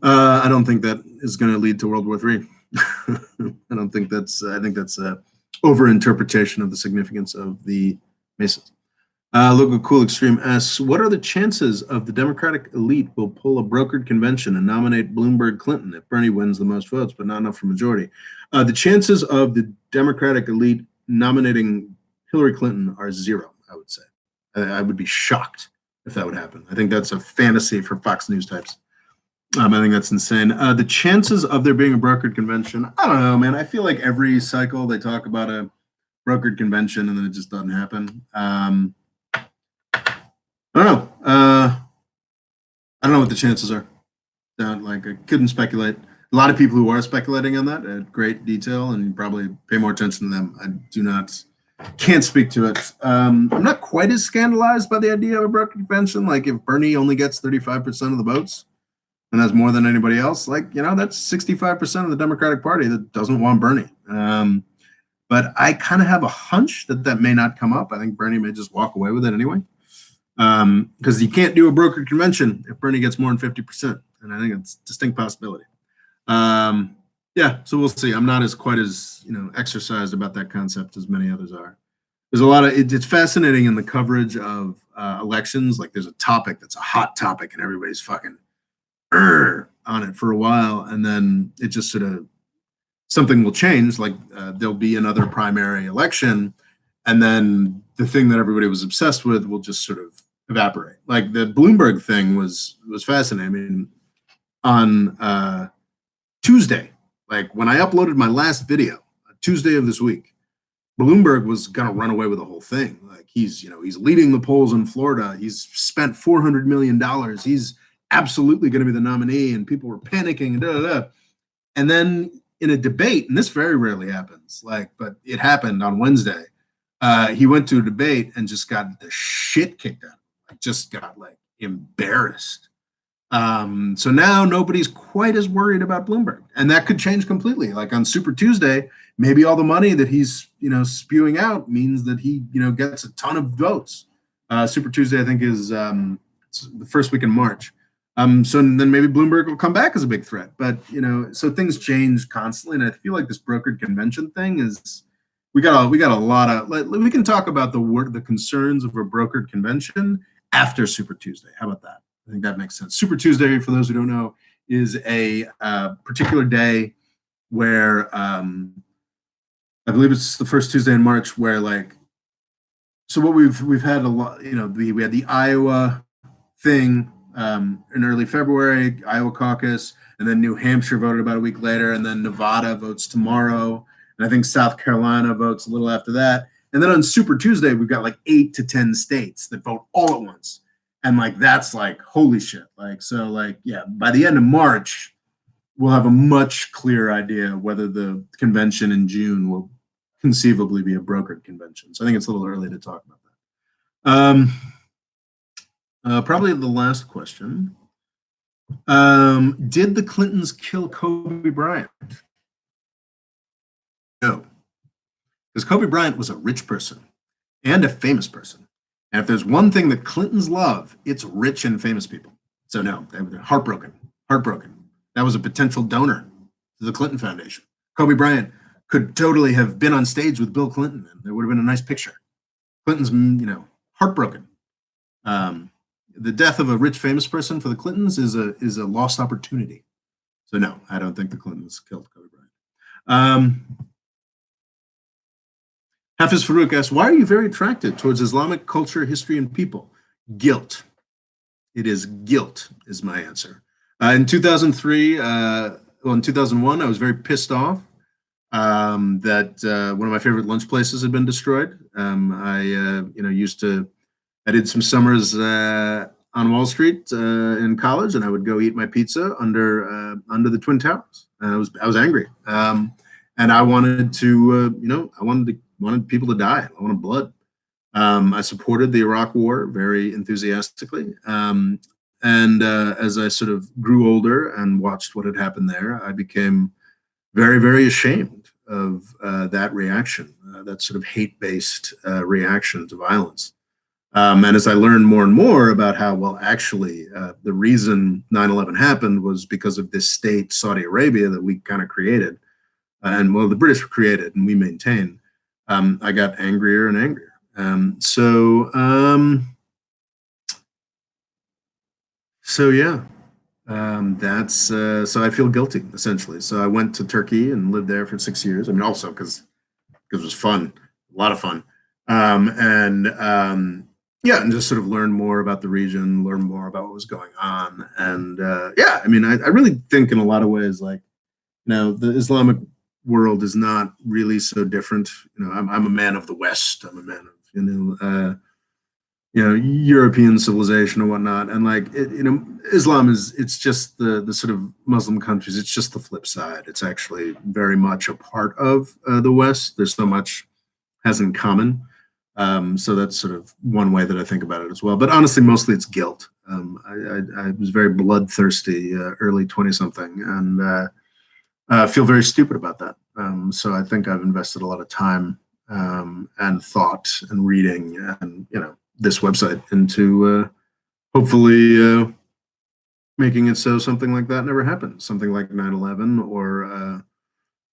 Speaker 1: I don't think that is going to lead to World War III. I think that's a over-interpretation of the significance of the Masons. Local Cool Extreme asks, what are the chances of the Democratic elite will pull a brokered convention and nominate Bloomberg Clinton if Bernie wins the most votes, but not enough for majority? The chances of the Democratic elite nominating Hillary Clinton are zero, I would say. I would be shocked if that would happen. I think that's a fantasy for Fox News types. I think that's insane. The chances of there being a brokered convention, I don't know, man. I feel like every cycle they talk about a brokered convention and then it just doesn't happen. I don't know. I don't know what the chances are. I couldn't speculate. A lot of people who are speculating on that at great detail, and you probably pay more attention to them. I can't speak to it. I'm not quite as scandalized by the idea of a brokered convention. If Bernie only gets 35% of the votes, and that's more than anybody else, that's 65% of the Democratic Party that doesn't want Bernie. But I kind of have a hunch that may not come up. I think Bernie may just walk away with it anyway. Because you can't do a brokered convention if Bernie gets more than 50%. And I think it's a distinct possibility. So we'll see. I'm not quite as exercised about that concept as many others are. there's a lot of it's fascinating in the coverage of elections. Like there's a topic that's a hot topic, and everybody's fucking on it for a while, and then it just sort of something will change. Like there'll be another primary election, and then the thing that everybody was obsessed with will just sort of evaporate. Like the Bloomberg thing was fascinating. I mean, on Tuesday, like when I uploaded my last video, Tuesday of this week, Bloomberg was going to run away with the whole thing. Like he's leading the polls in Florida. He's spent $400 million. He's absolutely going to be the nominee, and people were panicking and da da da. And then in a debate, and this very rarely happens, but it happened on Wednesday. He went to a debate and just got the shit kicked out of him. Like just got like embarrassed. So now nobody's quite as worried about Bloomberg, and that could change completely. Like on Super Tuesday, maybe all the money that he's spewing out means that he gets a ton of votes. Super Tuesday, I think, is it's the first week in March. So then maybe Bloomberg will come back as a big threat. But so things change constantly, and I feel like this brokered convention thing is we got a lot of. We can talk about the concerns of a brokered convention after Super Tuesday. How about that? I think that makes sense. Super Tuesday, for those who don't know, is a particular day where I believe it's the first Tuesday in March where so what we've had a lot, we had the Iowa thing in early February, Iowa caucus, and then New Hampshire voted about a week later, and then Nevada votes tomorrow, and I think South Carolina votes a little after that. And then on Super Tuesday, we've got like 8 to 10 states that vote all at once. And that's holy shit. Yeah, by the end of March, we'll have a much clearer idea whether the convention in June will conceivably be a brokered convention. So I think it's a little early to talk about that. Probably the last question. Did the Clintons kill Kobe Bryant? No. Because Kobe Bryant was a rich person and a famous person. And if there's one thing that Clintons love, it's rich and famous people. So no, they were heartbroken. That was a potential donor to the Clinton Foundation. Kobe Bryant could totally have been on stage with Bill Clinton, and there would have been a nice picture. Clinton's, heartbroken. The death of a rich, famous person for the Clintons is a lost opportunity. So no, I don't think the Clintons killed Kobe Bryant. Hafiz Farouk asks, why are you very attracted towards Islamic culture, history, and people? Guilt. It is guilt, is my answer. In 2003, in 2001, I was very pissed off that one of my favorite lunch places had been destroyed. I did some summers on Wall Street in college, and I would go eat my pizza under the Twin Towers. I was angry, and I wanted to, wanted people to die. I wanted blood. I supported the Iraq War very enthusiastically. And as I sort of grew older and watched what had happened there, I became very, very ashamed of that reaction, that sort of hate-based reaction to violence. And as I learned more and more about how, well, actually, the reason 9/11 happened was because of this state, Saudi Arabia, that we kind of created. The British created and we maintain. I got angrier and angrier. So I feel guilty, essentially. So I went to Turkey and lived there for 6 years. I mean, also because it was fun, a lot of fun. And just sort of learn more about the region, learn more about what was going on. And I really think in a lot of ways, the Islamic world is not really so different. I'm a man of the West. I'm a man of, European civilization and whatnot. And Islam it's just the sort of Muslim countries. It's just the flip side. It's actually very much a part of the West. There's so much has in common. So that's sort of one way that I think about it as well. But honestly, mostly it's guilt. I was very bloodthirsty, early 20-something, and I feel very stupid about that. So I think I've invested a lot of time and thought and reading and this website into hopefully making it so something like that never happens. Something like 9/11 or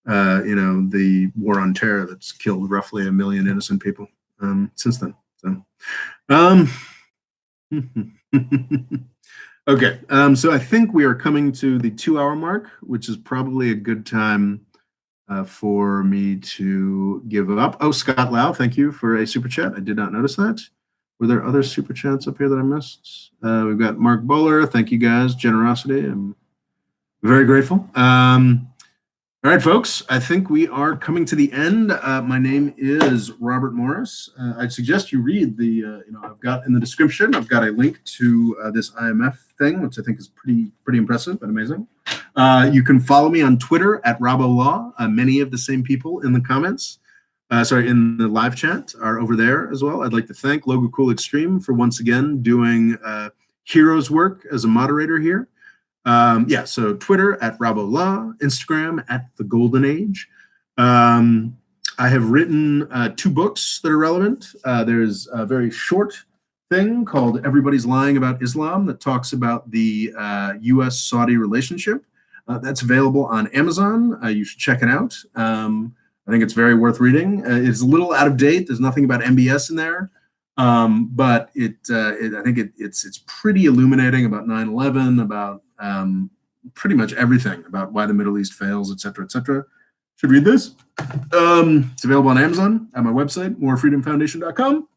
Speaker 1: the war on terror that's killed roughly 1 million innocent people. since then. So, um, okay, so I think we are coming to the 2 hour mark, which is probably a good time for me to give up. Oh, Scott Lau, thank you for a super chat. I did not notice that. Were there other super chats up here that I missed? We've got Mark Bowler. Thank you guys. Generosity. I'm very grateful. All right, folks, I think we are coming to the end. My name is Robert Morris. I'd suggest you read I've got in the description, I've got a link to this IMF thing, which I think is pretty impressive and amazing. You can follow me on Twitter at RoboLaw. Many of the same people in the comments, in the live chat are over there as well. I'd like to thank Logo Cool Extreme for once again doing heroes work as a moderator here. So Twitter at RoboLaw, Instagram at The Golden Age. I have written 2 books that are relevant. There's a very short thing called Everybody's Lying About Islam that talks about the U.S.-Saudi relationship. That's available on Amazon. You should check it out. I think it's very worth reading. It's a little out of date. There's nothing about MBS in there. But I think it's pretty illuminating about 9/11, about pretty much everything about why the Middle East fails, et cetera, et cetera. Should read this. It's available on Amazon, at my website, morefreedomfoundation.com.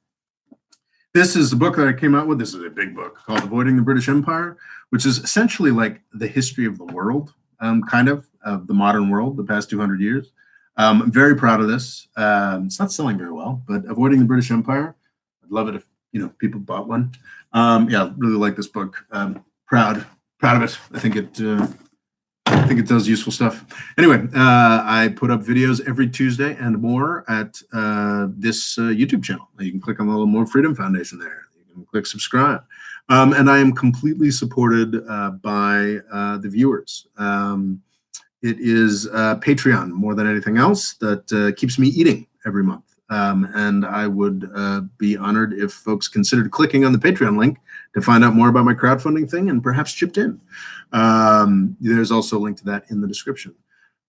Speaker 1: This is the book that I came out with. This is a big book called Avoiding the British Empire, which is essentially like the history of the world, of the modern world, the past 200 years. I'm very proud of this. It's not selling very well, but Avoiding the British Empire, I'd love it if people bought one. Really like this book. Proud of it. I think it does useful stuff. Anyway, I put up videos every Tuesday and more at this YouTube channel. You can click on the little More Freedom Foundation there. You can click subscribe. And I am completely supported by the viewers. It is Patreon more than anything else that keeps me eating every month. And I would be honored if folks considered clicking on the Patreon link to find out more about my crowdfunding thing and perhaps chipped in. There's also a link to that in the description.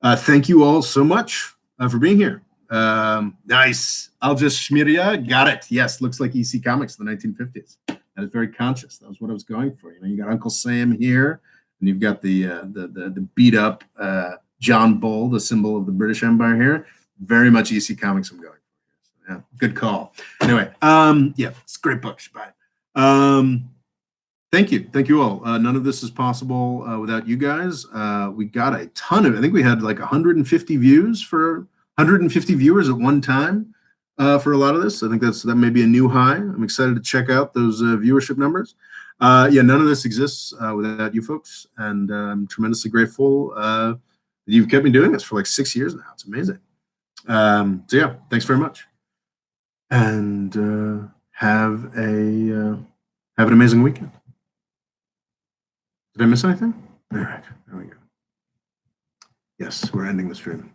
Speaker 1: Thank you all so much for being here. Nice. Al-Just Shmiria, got it. Yes, looks like EC Comics in the 1950s. That is very conscious. That was what I was going for. You got Uncle Sam here, and you've got the beat up John Bull, the symbol of the British Empire here. Very much EC Comics I'm going for. Yeah, good call. Anyway, it's a great book. Bye. Thank you all. None of this is possible without you guys. We got a ton of, I think we had like 150 views for 150 viewers at one time for a lot of this. I think that may be a new high. I'm excited to check out those viewership numbers. None of this exists without you folks, and I'm tremendously grateful that you've kept me doing this for like 6 years now. It's amazing. Thanks very much, and have an amazing weekend. Did I miss anything? All right, there we go. Yes, we're ending the stream.